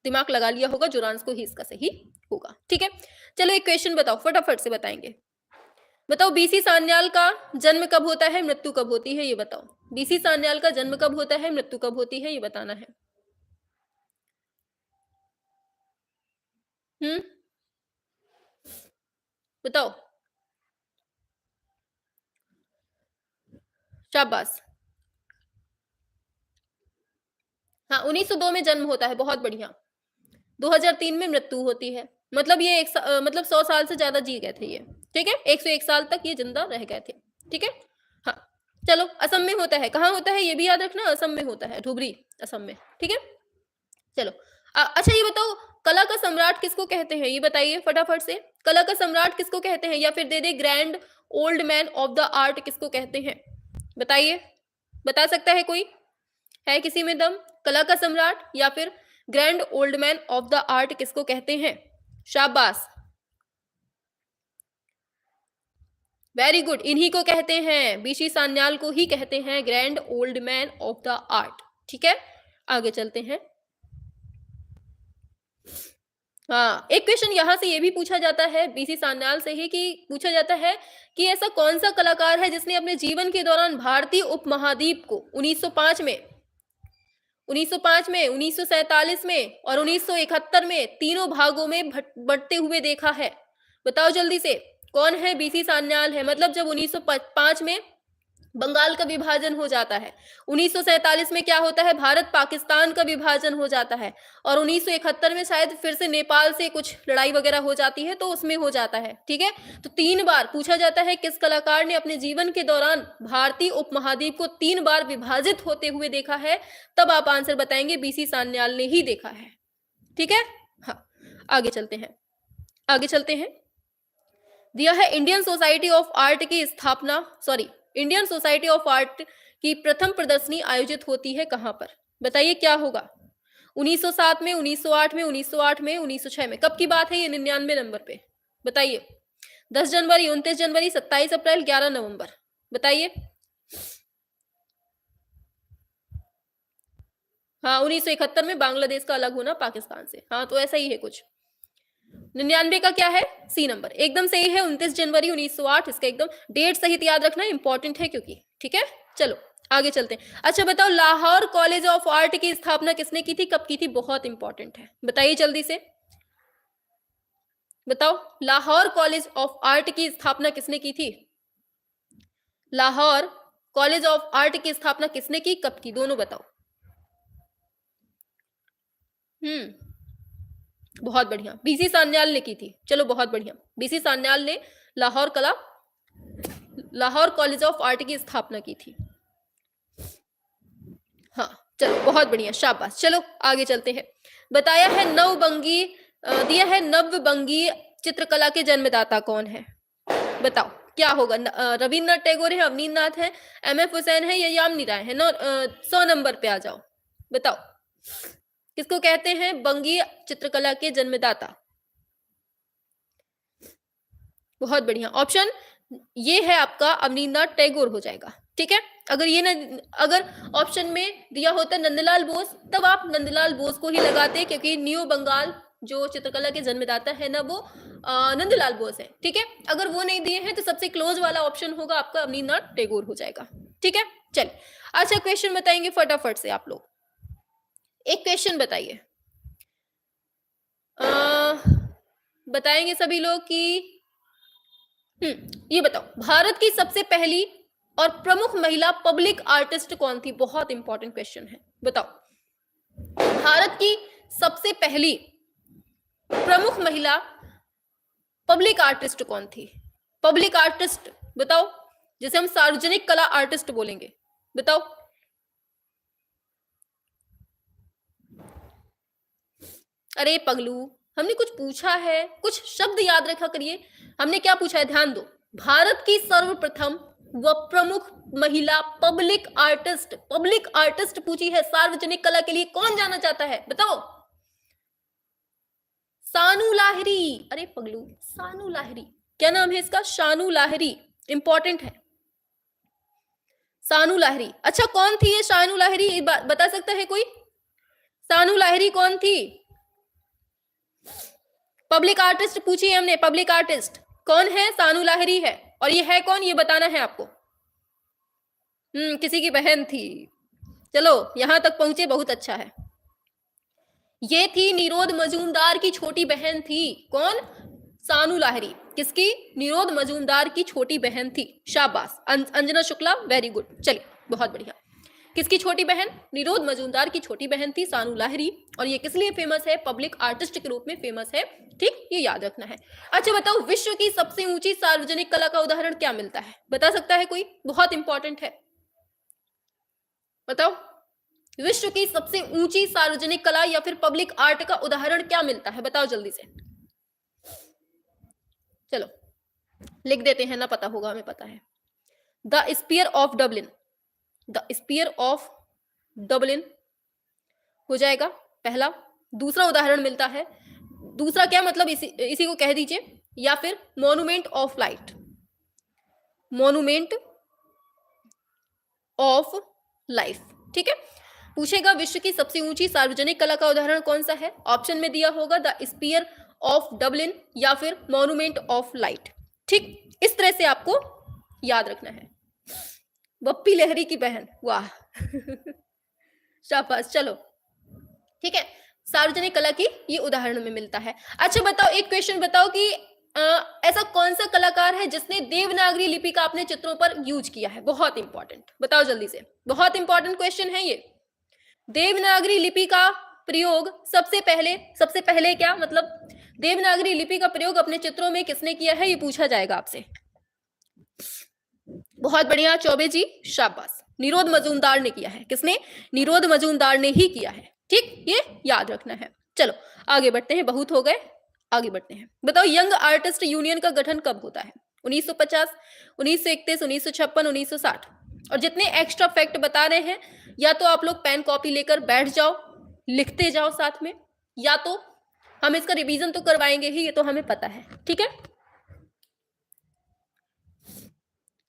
दिमाग लगा लिया होगा, जोरांस्को ही इसका सही होगा, ठीक है। चलो एक क्वेश्चन बताओ, फटाफट से बताएंगे। बताओ बीसी सान्याल का जन्म कब होता है, मृत्यु कब होती है ये बताओ। बीसी सान्याल का जन्म कब होता है, मृत्यु कब होती है ये बताना है। बताओ, शाबाश। हाँ 1902 में जन्म होता है, बहुत बढ़िया। 2003 में मृत्यु होती है, मतलब ये मतलब 100 साल से ज्यादा जी गए थे ये, ठीक है, 101 साल तक ये जिंदा रह गए थे, ठीक है। हाँ चलो, असम में होता है, कहाँ होता है ये भी याद रखना, असम में होता है, धुबरी असम में, ठीक है। चलो अच्छा ये बताओ, कला का सम्राट किसको कहते हैं ये बताइए फटाफट से। कला का सम्राट किसको कहते हैं, या फिर दे दे grand old man of the art किसको कहते हैं, बताइए। बता सकता है कोई, है किसी में दम, कला का सम्राट या फिर grand old man of the art किसको कहते हैं, शाबाश, वेरी गुड, इन्हीं को कहते हैं, बीसी सान्याल को ही कहते हैं grand old man of the art, ठीक है। आगे चलते हैं। हाँ एक क्वेश्चन यहां से ये भी पूछा जाता है बीसी सान्याल से ही, कि पूछा जाता है कि ऐसा कौन सा कलाकार है जिसने अपने जीवन के दौरान भारतीय उपमहाद्वीप को 1905 में, 1947 में और 1971 में तीनों भागों में बंटते हुए देखा है, बताओ जल्दी से। कौन है, बीसी सान्याल है, मतलब जब 1905 में बंगाल का विभाजन हो जाता है, 1947 में क्या होता है, भारत पाकिस्तान का विभाजन हो जाता है, और 1971 में शायद फिर से नेपाल से कुछ लड़ाई वगैरह हो जाती है तो उसमें हो जाता है, ठीक है। तो 3 बार पूछा जाता है किस कलाकार ने अपने जीवन के दौरान भारतीय उपमहाद्वीप को 3 बार विभाजित होते हुए देखा है, तब आप आंसर बताएंगे बीसी सान्याल ने ही देखा है, ठीक है। हाँ आगे चलते हैं, आगे चलते हैं। दिया है इंडियन सोसाइटी ऑफ आर्ट की स्थापना, sorry, Indian society of art की प्रथम प्रदर्शनी आयोजित होती है कहां पर, बताइए क्या होगा। 1907 में, 1908 में, 1908 में, 1906 में, कब की बात है ये, 99 नंबर पे, बताइए। 10 जनवरी, 29 जनवरी, 27 अप्रैल, 11 नवंबर, बताइए। हाँ 1971 में बांग्लादेश का अलग होना पाकिस्तान से, हाँ तो ऐसा ही है कुछ। 99 का क्या है, सी नंबर, एकदम सही है, 29 जनवरी 1908, इसका एकदम डेट सहित याद रखना इंपॉर्टेंट है क्योंकि, ठीक है। चलो आगे चलते हैं। अच्छा बताओ लाहौर कॉलेज ऑफ आर्ट की स्थापना किसने की थी, कब की थी, बहुत इंपॉर्टेंट है, बताइए जल्दी से। बताओ लाहौर कॉलेज ऑफ आर्ट की स्थापना किसने की थी, लाहौर कॉलेज ऑफ आर्ट की स्थापना किसने की, कब की, दोनों बताओ। बहुत बढ़िया, बीसी सान्याल ने की थी। चलो बहुत बढ़िया, बीसी सान्याल ने लाहौर कॉलेज ऑफ आर्ट की स्थापना की थी। हाँ चलो बहुत बढ़िया, शाबाश। चलो आगे चलते हैं। बताया है नवबंगी दिया है नवबंगी चित्रकला के जन्मदाता कौन है, बताओ क्या होगा। रविन्द्रनाथ टैगोर है, अवनींद्रनाथ है, एम.एफ. हुसैन है या यामिनी राय है। 100 नंबर पे आ जाओ, बताओ किसको कहते हैं बंगी चित्रकला के जन्मदाता। बहुत बढ़िया, ऑप्शन ये है आपका अवनींद्रनाथ टैगोर हो जाएगा। ठीक है, अगर ये न अगर ऑप्शन में दिया होता नंदलाल बोस, तब आप नंदलाल बोस को ही लगाते, क्योंकि न्यू बंगाल जो चित्रकला के जन्मदाता है ना, वो नंदलाल बोस है। ठीक है, अगर वो नहीं दिए हैं तो सबसे क्लोज वाला ऑप्शन होगा आपका अवनींद्रनाथ टैगोर हो जाएगा। ठीक है, चलिए अच्छा क्वेश्चन बताएंगे फटाफट से आप लोग। एक क्वेश्चन बताइए, बताएंगे सभी लोग कि ये बताओ भारत की सबसे पहली और प्रमुख महिला पब्लिक आर्टिस्ट कौन थी। बहुत इंपॉर्टेंट क्वेश्चन है, बताओ भारत की सबसे पहली प्रमुख महिला पब्लिक आर्टिस्ट कौन थी। पब्लिक आर्टिस्ट बताओ, जैसे हम सार्वजनिक कला आर्टिस्ट बोलेंगे, बताओ। अरे पगलू, हमने कुछ पूछा है, कुछ शब्द याद रखा करिए। हमने क्या पूछा है, ध्यान दो। भारत की सर्वप्रथम व प्रमुख महिला पब्लिक आर्टिस्ट पूछी है सार्वजनिक कला के लिए, कौन जाना चाहता है बताओ। सानू लाहिरी। अरे पगलू, सानू लाहिरी, क्या नाम है इसका, शानू लाहिरी, इंपॉर्टेंट है सानू लाहिरी। अच्छा कौन थी ये शानू लाहिरी, बता सकता है कोई, सानू लाहिरी कौन थी। पब्लिक आर्टिस्ट पूछी है हमने, पब्लिक आर्टिस्ट कौन है, सानू लाहिरी है। और ये है कौन, ये बताना है आपको। किसी की बहन थी। चलो यहां तक पहुंचे, बहुत अच्छा है। ये थी निरोध मजूमदार की छोटी बहन थी। कौन, सानू लाहिरी। किसकी, निरोध मजूमदार की छोटी बहन थी। शाबाश, अंजना शुक्ला, वेरी गुड। चलिए बहुत बढ़िया, किसकी छोटी बहन, निरोध मजूमदार की छोटी बहन थी सानू लाहिरी। और ये किस लिए फेमस है, पब्लिक आर्टिस्ट के रूप में फेमस है। ठीक, ये याद रखना है। अच्छा बताओ विश्व की सबसे ऊंची सार्वजनिक कला का उदाहरण क्या मिलता है, बता सकता है कोई, बहुत इंपॉर्टेंट है, बताओ। विश्व की सबसे ऊंची सार्वजनिक कला या फिर पब्लिक आर्ट का उदाहरण क्या मिलता है, बताओ जल्दी से। चलो लिख देते हैं ना, पता होगा, हमें पता है। The spear of Dublin, the spear of Dublin हो जाएगा पहला। दूसरा उदाहरण मिलता है, दूसरा क्या मतलब, इसी को कह दीजिए, या फिर monument of light, monument of life. ठीक है, पूछेगा विश्व की सबसे ऊंची सार्वजनिक कला का उदाहरण कौन सा है, ऑप्शन में दिया होगा द स्पीयर ऑफ डबलिन या फिर मॉन्यूमेंट ऑफ लाइट। ठीक, इस तरह से आपको याद रखना है। बप्पी लहरी की बहन, वाह शाबाश। चलो ठीक है, सार्वजनिक कला की ये उदाहरण में मिलता है। अच्छा बताओ, एक क्वेश्चन बताओ कि ऐसा कौन सा कलाकार है जिसने देवनागरी लिपि का अपने चित्रों पर यूज किया है, बहुत इंपॉर्टेंट, बताओ जल्दी से, बहुत इंपॉर्टेंट क्वेश्चन है ये। देवनागरी लिपि का प्रयोग सबसे पहले क्या मतलब, देवनागरी लिपि का प्रयोग अपने चित्रों में किसने किया है, ये पूछा जाएगा आपसे। बहुत बढ़िया चौबे जी, शाबाश। निरोध मजूमदार ने किया है, किसने, निरोध मजूमदार ने ही किया है। ठीक, ये याद रखना है। चलो आगे बढ़ते हैं, बहुत हो गए, आगे बढ़ते हैं। बताओ यंग आर्टिस्ट यूनियन का गठन कब होता है, 1950, 1931, 1956, 1960। और जितने एक्स्ट्रा फैक्ट बता रहे हैं, या तो आप लोग पेन कॉपी लेकर बैठ जाओ, लिखते जाओ साथ में, या तो हम इसका रिवीजन तो करवाएंगे ही, ये तो हमें पता है। ठीक है,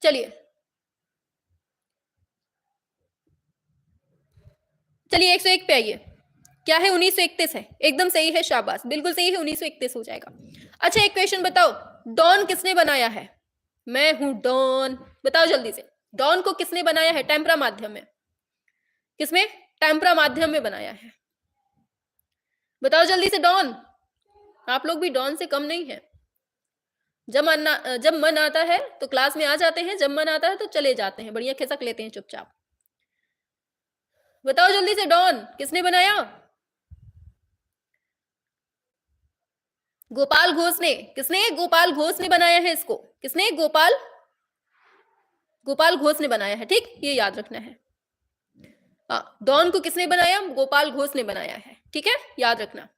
चलिए 101 पे आइए। क्या है, 1931 है, एकदम सही है, शाबाश, बिल्कुल सही है, 1931 हो जाएगा। अच्छा एक क्वेश्चन बताओ, डॉन किसने बनाया है, मैं हूं डॉन, बताओ जल्दी से। डॉन को किसने बनाया है, टेम्परा माध्यम में, किसमें, टेम्परा माध्यम में बनाया है, बताओ जल्दी से। डॉन, आप लोग भी डॉन से कम नहीं है, जब मन आता है तो क्लास में आ जाते हैं, जब मन आता है तो चले जाते हैं, बढ़िया खिसक लेते हैं चुपचाप। बताओ जल्दी से, डॉन किसने बनाया? गोपाल घोष ने। किसने? गोपाल घोष ने बनाया है इसको। किसने? गोपाल घोष ने बनाया है, ठीक, ये याद रखना है। हाँ, डॉन को किसने बनाया? गोपाल घोष ने बनाया है, ठीक है, याद रखना।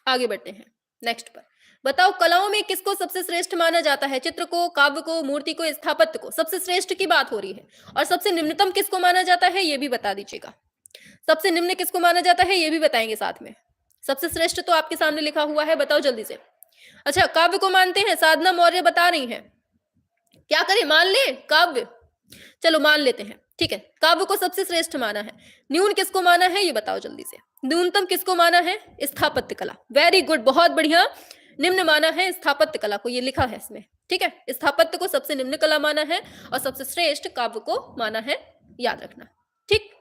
आगे बढ़ते हैं नेक्स्ट पर। बताओ कलाओं में किसको सबसे श्रेष्ठ माना जाता है? चित्र को, काव्य को, मूर्ति को, स्थापत्य को? सबसे श्रेष्ठ की बात हो रही है। और सबसे निम्नतम किसको माना जाता है ये भी बता दीजिएगा। सबसे निम्न किसको माना जाता है ये भी बताएंगे साथ में। सबसे श्रेष्ठ तो आपके सामने लिखा हुआ है, बताओ जल्दी से। अच्छा, काव्य को मानते हैं, साधना मौर्य बता रही हैं। क्या करें, मान ले काव्य? चलो मान लेते हैं, ठीक है, काव्य को सबसे श्रेष्ठ माना है। न्यून किसको माना है ये बताओ जल्दी से। न्यूनतम किसको माना है? स्थापत्य कला। वेरी गुड, बहुत बढ़िया। निम्न माना है स्थापत्य कला को, ये लिखा है इसमें, ठीक है। स्थापत्य को सबसे निम्न कला माना है और सबसे श्रेष्ठ काव्य को माना है, याद रखना, ठीक।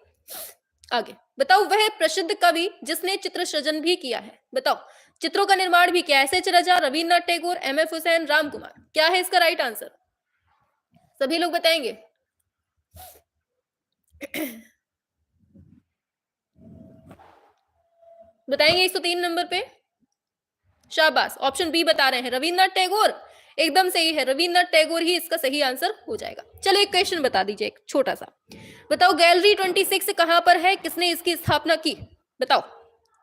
आगे बताओ वह प्रसिद्ध कवि जिसने चित्र सृजन भी किया है, बताओ। चित्रों का निर्माण भी किया है। एस.एच. राजा, रविन्द्रनाथ टैगोर, एम.एफ. हुसैन, राम कुमार। क्या है इसका राइट आंसर? सभी लोग बताएंगे। बताएंगे 103 नंबर पे। शाबाश, ऑप्शन बी बता रहे हैं, रविन्द्रनाथ टैगोर। एकदम सही है, रविन्द्रनाथ टैगोर ही इसका सही आंसर हो जाएगा। चलो एक क्वेश्चन बता दीजिए, एक छोटा सा। बताओ गैलरी 26 कहां पर है? किसने इसकी स्थापना की? बताओ।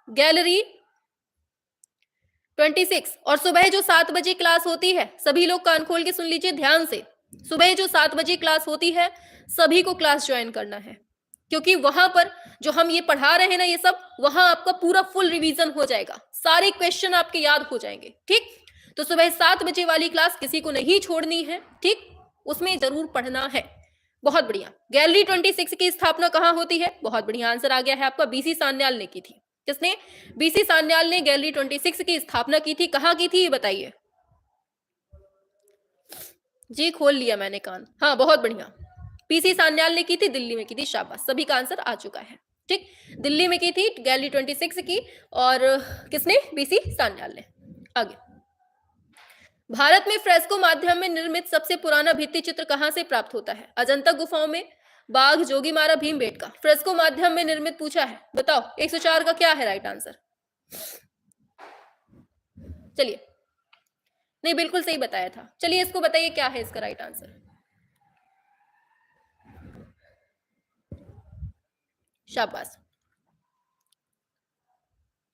गैलरी 26। और सुबह जो 7 बजे क्लास होती है, सभी लोग कान खोल के सुन लीजिए ध्यान से। सुबह जो 7 बजे क्लास होती है, सभी को क्लास ज्वाइन करना है, क्योंकि वहां पर जो हम ये पढ़ा रहे हैं ना, ये सब वहां आपका पूरा फुल रिवीजन हो जाएगा, सारे क्वेश्चन आपके याद हो जाएंगे, ठीक। तो सुबह 7 बजे वाली क्लास किसी को नहीं छोड़नी है, ठीक, उसमें जरूर पढ़ना है। बहुत बढ़िया। गैलरी 26 की स्थापना कहां होती है? बहुत बढ़िया आंसर आ गया है आपका, बीसी सान्याल ने की थी। किसने? बीसी सान्याल ने गैलरी 26 की स्थापना की थी। कहां की थी ये बताइए जी। खोल लिया मैंने कान, हाँ बहुत बढ़िया। पीसी सान्याल ने की थी, दिल्ली में की थी। शाबाश, सभी का आंसर आ चुका है, ठीक। दिल्ली में की थी गैलरी 26 की, और किसने? बीसी सान्याल ने। आगे, भारत में फ्रेस्को माध्यम में निर्मित सबसे पुराना भित्ति चित्र कहां से प्राप्त होता है? अजंता गुफाओं में, बाघ, जोगीमारा, भीमबेटका। फ्रेस्को माध्यम में निर्मित पूछा है, बताओ। 104 का क्या है राइट आंसर? चलिए, नहीं बिल्कुल सही बताया था। चलिए इसको बताइए क्या है इसका राइट आंसर। शाबाश,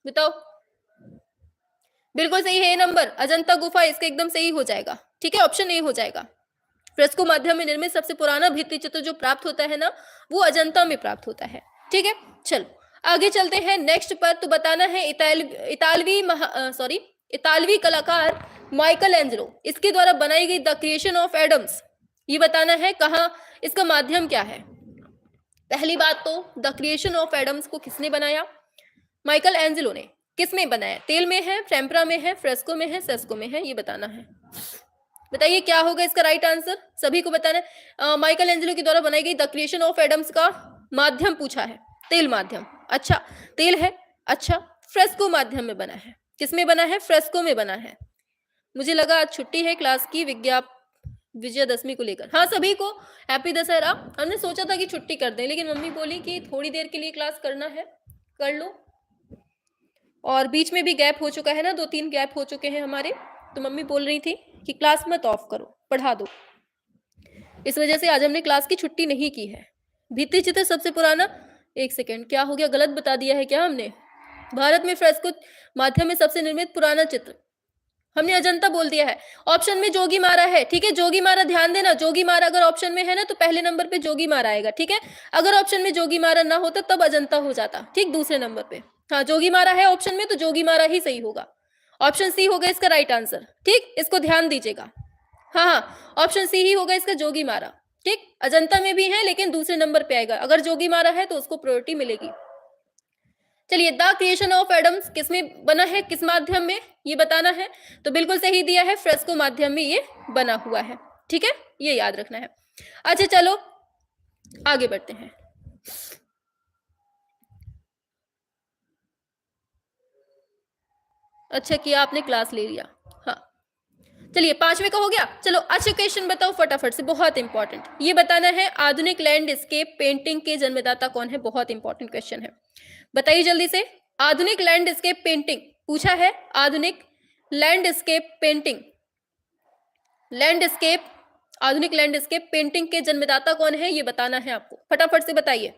बताओ। बिल्कुल सही है नंबर, अजंता गुफा इसका एकदम सही हो जाएगा, ठीक है, ऑप्शन ए हो जाएगा। फ्रेस्को माध्यम में निर्मित सबसे पुराना भित्ति चित्र जो प्राप्त होता है ना, वो अजंता में प्राप्त होता है, ठीक है। चलो आगे चलते हैं नेक्स्ट पर। तो बताना है इतालवी कलाकार माइकल एंजेलो, इसके द्वारा बनाई गई द क्रिएशन ऑफ एडम्स, ये बताना है कहां, इसका माध्यम क्या है। पहली बात तो द क्रिएशन ऑफ एडम्स को किसने बनाया? माइकल एंजेलो ने। किस में बनाया? तेल में है, टेम्परा में है, फ्रेस्को में है, सेस्को में है, ये बताना है। बताइए क्या होगा इसका राइट आंसर, सभी को बताना है। माइकल एंजेलो के द्वारा बनाई गई द क्रिएशन ऑफ एडम्स का माध्यम पूछा है, तेल माध्यम। अच्छा, तेल है, अच्छा, फ्रेस्को माध्यम में बना है। किसमें बना है? फ्रेस्को में बना है। मुझे लगा आज छुट्टी है क्लास की, विजयादशमी को लेकर। हाँ, सभी को हैप्पी दशहरा। हमने सोचा था कि छुट्टी कर दें, लेकिन मम्मी बोली कि थोड़ी देर के लिए क्लास करना है, कर लो। और बीच में भी गैप हो चुका है ना, 2-3 गैप हो चुके हैं हमारे, तो मम्मी बोल रही थी कि क्लास मत ऑफ करो, पढ़ा दो। इस वजह से आज हमने क्लास की छुट्टी नहीं की है। भित्ति चित्र सबसे पुराना, एक सेकेंड, क्या हो गया, गलत बता दिया है क्या हमने? भारत में फ्रेस्को माध्यम में सबसे निर्मित पुराना चित्र, हमने अजंता बोल दिया है। ऑप्शन में जोगी मारा है, ठीक है, जोगी मारा, ध्यान देना, जोगी मारा अगर ऑप्शन में है ना तो पहले नंबर पे जोगी मारा आएगा, ठीक है। अगर ऑप्शन में जोगी मारा ना होता तब अजंता हो जाता, ठीक, दूसरे नंबर पे। हाँ, जोगी मारा है ऑप्शन में, तो जोगी मारा ही सही होगा। ऑप्शन सी होगा इसका राइट आंसर, ठीक, इसको ध्यान दीजिएगा। हाँ हाँ, ऑप्शन सी ही होगा इसका, जोगी मारा, ठीक। अजंता में भी है लेकिन दूसरे नंबर पे आएगा, अगर जोगी मारा है तो उसको प्रायोरिटी मिलेगी। चलिए, द क्रिएशन ऑफ एडम्स किसमें बना है, किस माध्यम में, ये बताना है। तो बिल्कुल सही दिया है, फ्रेस्को माध्यम में ये बना हुआ है, ठीक है, ये याद रखना है। अच्छा चलो आगे बढ़ते हैं। अच्छा किया आपने, क्लास ले लिया, हाँ। चलिए 5वें का हो गया। चलो अच्छा क्वेश्चन बताओ फटाफट से, बहुत इंपॉर्टेंट। ये बताना है आधुनिक लैंडस्केप पेंटिंग के जन्मदाता कौन है। बहुत इंपॉर्टेंट क्वेश्चन है, बताइए जल्दी से। आधुनिक लैंडस्केप पेंटिंग पूछा है, आधुनिक लैंडस्केप पेंटिंग, लैंडस्केप, आधुनिक लैंडस्केप पेंटिंग के जन्मदाता कौन है, ये बताना है आपको, फटाफट से बताइए।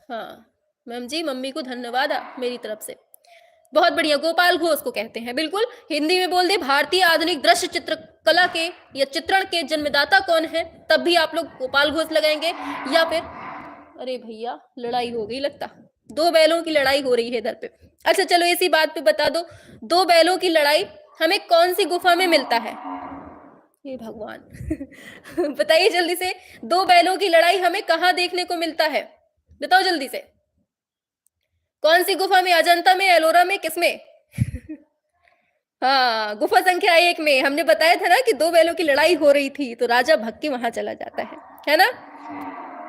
हाँ मैम जी, मम्मी को धन्यवाद मेरी तरफ से। बहुत बढ़िया, गोपाल घोष को कहते हैं, बिल्कुल। हिंदी में बोल दे भारतीय आधुनिक दृश्य चित्रकला के या चित्रण के जन्मदाता कौन है, तब भी आप लोग गोपाल घोष लगाएंगे। या फिर अरे भैया लड़ाई हो गई लगता, दो बैलों की लड़ाई हो रही है इधर पे। अच्छा चलो इसी बात पे बता दो, दो बैलों की लड़ाई हमें कौन सी गुफा में मिलता है। हे भगवान बताइए जल्दी से, दो बैलों की लड़ाई हमें कहाँ देखने को मिलता है, बताओ जल्दी से। कौन सी गुफा में, अजंता में, एलोरा में, किसमें हाँ गुफा संख्या 1 में। हमने बताया था ना कि दो बैलों की लड़ाई हो रही थी, तो राजा भग के वहां चला जाता है ना।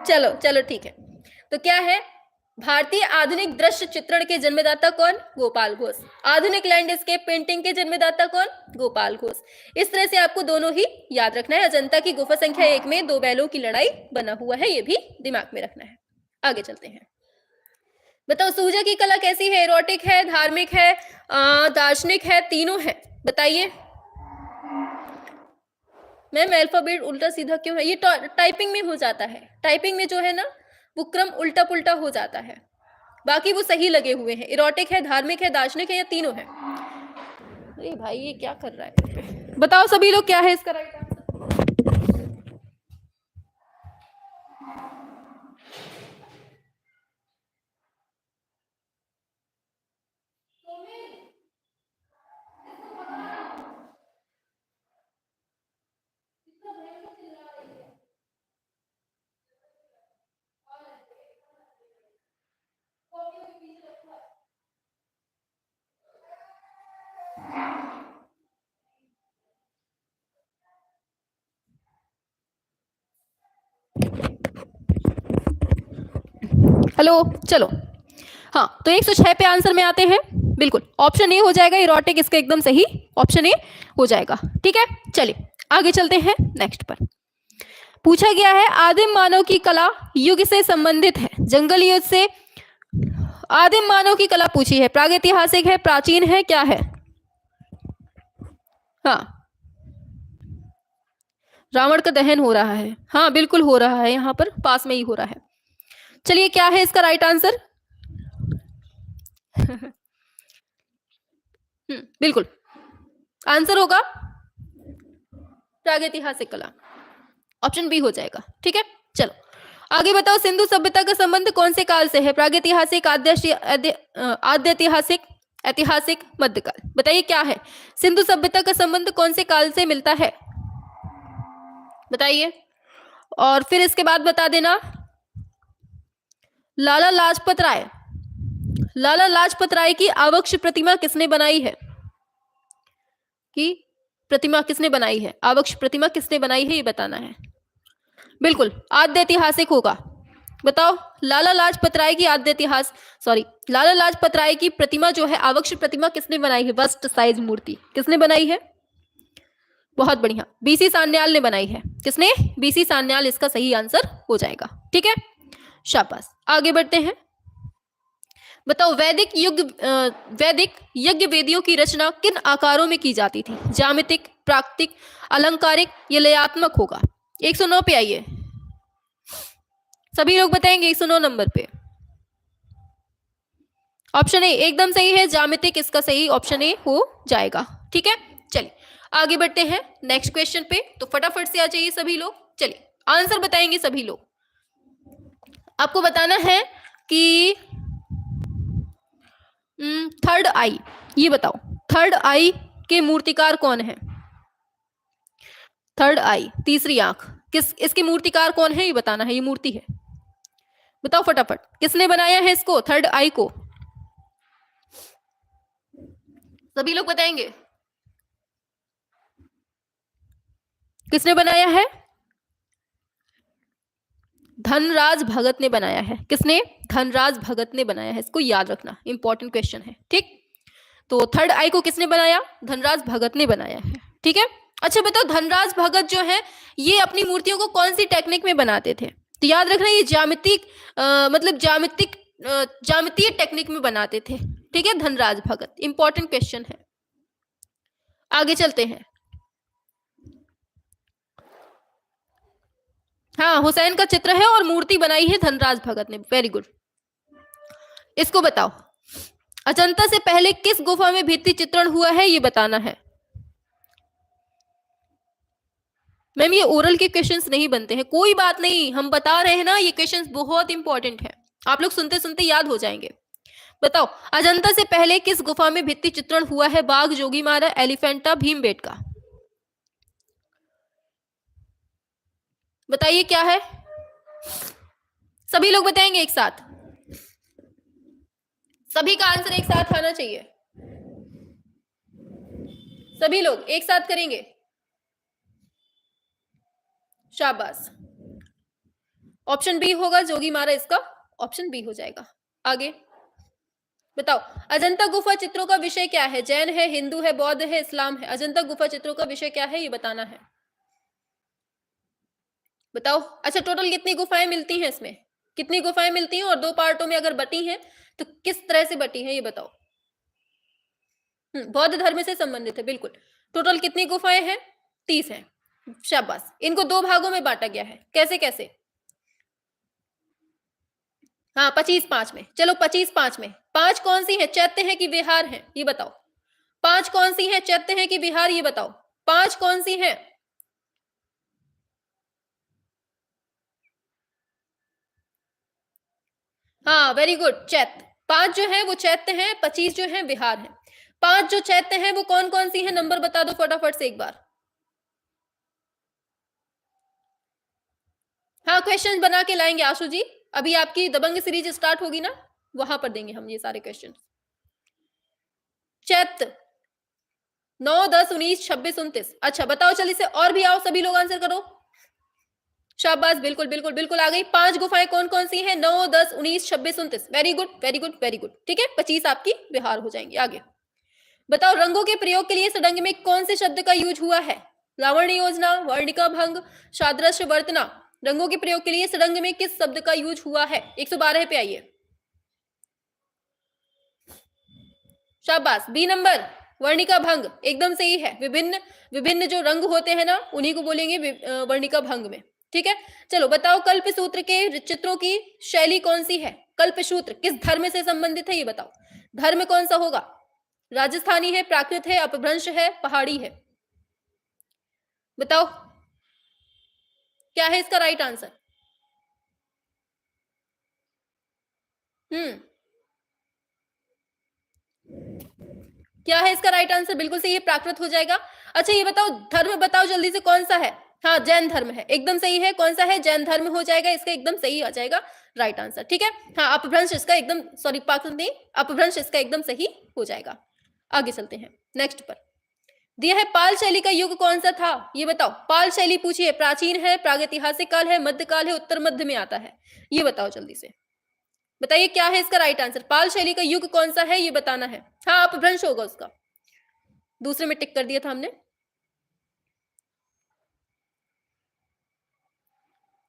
चलो चलो ठीक है, तो क्या है, भारतीय आधुनिक दृश्य चित्रण के जन्मदाता कौन, गोपाल घोष। आधुनिक लैंडस्केप पेंटिंग के जन्मदाता कौन, गोपाल घोष। इस तरह से आपको दोनों ही याद रखना है। अजंता की गुफा संख्या 1 में दो बैलों की लड़ाई बना हुआ है, ये भी दिमाग में रखना है। आगे चलते हैं, बताओ सूजा की कला कैसी है, एरोटिक है, धार्मिक है, दार्शनिक है, तीनों है, बताइए। मैम अल्फाबेट उल्टा सीधा क्यों है, ये टाइपिंग में हो जाता है, टाइपिंग में जो है ना वो क्रम उल्टा पुल्टा हो जाता है, बाकी वो सही लगे हुए हैं। इरोटिक है, धार्मिक है, दार्शनिक है, या तीनों है। अरे भाई ये क्या कर रहा है, बताओ सभी लोग क्या है इसका राइट आंसर। हेलो चलो, हाँ तो 106 पे आंसर में आते हैं, बिल्कुल ऑप्शन ए हो जाएगा, इरोटिक इसका एकदम सही ऑप्शन ए हो जाएगा। ठीक है चलिए आगे चलते हैं नेक्स्ट पर। पूछा गया है आदिम मानव की कला युग से संबंधित है, जंगल युग से। आदिम मानव की कला पूछी है, प्रागैतिहासिक है, प्राचीन है, क्या है। हाँ रावण का दहन हो रहा है, हाँ बिल्कुल हो रहा है, यहाँ पर पास में ही हो रहा है। चलिए क्या है इसका राइट आंसर बिल्कुल आंसर होगा प्रागैतिहासिक कला, ऑप्शन बी हो जाएगा। ठीक है चलो आगे बताओ, सिंधु सभ्यता का संबंध कौन से काल से है, प्रागैतिहासिक, आद्यतिहासिक, ऐतिहासिक, मध्यकाल, बताइए क्या है। सिंधु सभ्यता का संबंध कौन से काल से मिलता है, बताइए। और फिर इसके बाद बता देना लाला लाजपत राय, लाला लाजपत राय की आवक्ष प्रतिमा किसने बनाई है, कि प्रतिमा किसने बनाई है, आवक्ष प्रतिमा किसने बनाई है, ये बताना है। बिल्कुल आद्य ऐतिहासिक होगा, बताओ लाला लाजपत राय की लाला लाजपत राय की प्रतिमा जो है, आवक्ष प्रतिमा किसने बनाई है, बस्ट साइज मूर्ति किसने बनाई है, बहुत बढ़िया बीसी सान्याल ने बनाई है। किसने, बीसी सान्याल इसका सही आंसर हो जाएगा। ठीक है शाबाश आगे बढ़ते हैं। बताओ वैदिक यज्ञ वेदियों की रचना किन आकारों में की जाती थी, ज्यामितिक, प्राकृतिक, अलंकारिक, या लयात्मक होगा। 109 पे आइए, सभी लोग बताएंगे 109 नंबर पे। ऑप्शन ए एकदम सही है, ज्यामितिक इसका सही ऑप्शन ए हो जाएगा। ठीक है चलिए आगे बढ़ते हैं नेक्स्ट क्वेश्चन पे, तो फटाफट से आ जाइए सभी लोग। चलिए आंसर बताएंगे सभी लोग, आपको बताना है कि थर्ड आई, ये बताओ थर्ड आई के मूर्तिकार कौन है, थर्ड आई तीसरी आंख इसके मूर्तिकार कौन है, ये बताना है। ये मूर्ति है, बताओ फटाफट किसने बनाया है इसको, थर्ड आई को, सभी लोग बताएंगे किसने बनाया है। धनराज भगत ने बनाया है, किसने, धनराज भगत ने बनाया है, इसको याद रखना इंपॉर्टेंट क्वेश्चन है। ठीक तो थर्ड आई को किसने बनाया? धनराज भगत ने बनाया है। ठीक है, अच्छा बताओ धनराज भगत जो है ये अपनी मूर्तियों को कौन सी टेक्निक में बनाते थे? तो याद रखना ये ज्यामितिक मतलब ज्यामितीय टेक्निक में बनाते थे। ठीक है, धनराज भगत, इंपॉर्टेंट क्वेश्चन है। आगे चलते हैं। हाँ, हुसैन का चित्र है और मूर्ति बनाई है धनराज भगत ने। Very good. इसको बताओ, अजंता से पहले किस गुफा में भित्ति चित्रण हुआ है ये बताना है। मैम ये ओरल के क्वेश्चंस नहीं बनते हैं, कोई बात नहीं, हम बता रहे हैं ना, ये क्वेश्चंस बहुत इंपॉर्टेंट है, आप लोग सुनते सुनते याद हो जाएंगे। बताओ, अजंता से पहले किस गुफा में भित्ति चित्रण हुआ है? बाघ, जोगीमारा, एलिफेंटा, भीमबेटका। बताइए क्या है? सभी लोग बताएंगे एक साथ, सभी का आंसर एक साथ आना चाहिए, सभी लोग एक साथ करेंगे। शाबाश, ऑप्शन बी होगा जोगीमारा, इसका ऑप्शन बी हो जाएगा। आगे बताओ, अजंता गुफा चित्रों का विषय क्या है? जैन है, हिंदू है, बौद्ध है, इस्लाम है। अजंता गुफा चित्रों का विषय क्या है ये बताना है। बताओ। अच्छा, टोटल कितनी गुफाएं मिलती हैं इसमें? कितनी गुफाएं मिलती हैं और दो पार्टों में अगर बटी हैं तो किस तरह से बटी हैं ये बताओ। बौद्ध धर्म से संबंधित है, बिल्कुल। टोटल कितनी गुफाएं हैं? 30 हैं। शाबाश, इनको दो भागों में बांटा गया है। कैसे कैसे? हाँ, 25-5 में। चलो 25-5 में 5 कौन सी है? चैत्य है कि विहार है ये बताओ। 5 कौन सी है? चैत्य है कि विहार ये बताओ। 5 कौन सी है? हाँ, वेरी गुड, चैत्य। 5 जो है वो चैत्य है, 25 जो है विहार है। 5 जो चैत्य है वो कौन कौन सी है? नंबर बता दो फटाफट से एक बार। हाँ, क्वेश्चन बना के लाएंगे आशु जी, अभी आपकी दबंग सीरीज स्टार्ट होगी ना, वहां पर देंगे हम ये सारे क्वेश्चन। चैत्य 9, 10, 19, 26, 29। अच्छा बताओ, चलिए से और भी आओ, सभी लोग आंसर करो। शाबाश, बिल्कुल बिल्कुल बिल्कुल आ गई। 5 गुफाएं कौन कौन सी हैं? 9, 10, 19, 26, 29। Very good very good very good. ठीक है, 25 आपकी बिहार हो जाएंगी। आगे बताओ, रंगों के प्रयोग के लिए सडंग में कौन से शब्द का यूज हुआ है? लावण्य योजना, वर्णिका भंग, सादृश्य वर्तना। रंगों के प्रयोग के लिए सडंग में किस शब्द का यूज हुआ है? 112 पे आइए। शाबाश, बी नंबर, वर्णिका भंग एकदम सही है। विभिन्न विभिन्न जो रंग होते हैं ना उन्हीं को बोलेंगे वर्णिका भंग में। ठीक है, चलो बताओ, कल्प सूत्र के चित्रों की शैली कौन सी है? कल्प सूत्र किस धर्म से संबंधित है ये बताओ। धर्म कौन सा होगा? राजस्थानी है, प्राकृत है, अपभ्रंश है, पहाड़ी है? बताओ क्या है इसका राइट आंसर। क्या है इसका राइट आंसर? बिल्कुल सही है, प्राकृत हो जाएगा। अच्छा ये बताओ, धर्म बताओ जल्दी से कौन सा है? हाँ, जैन धर्म है, एकदम सही है। कौन सा है? जैन धर्म हो जाएगा, इसका एकदम सही आ जाएगा राइट आंसर। ठीक है, हाँ, अपभ्रंश इसका एकदम, सॉरी प्राकृत नहीं, अपभ्रंश इसका एकदम सही हो जाएगा। आगे चलते हैं नेक्स्ट पर। दिया है, पाल शैली का युग कौन सा था ये बताओ। पाल शैली पूछिए, प्राचीन है, प्रागैतिहासिक काल है, मध्यकाल है, उत्तर मध्य में आता है, ये बताओ जल्दी से। बताइए क्या है इसका राइट आंसर। पाल शैली का युग कौन सा है ये बताना है। हाँ, अपभ्रंश होगा उसका, दूसरे में टिक कर दिया था हमने।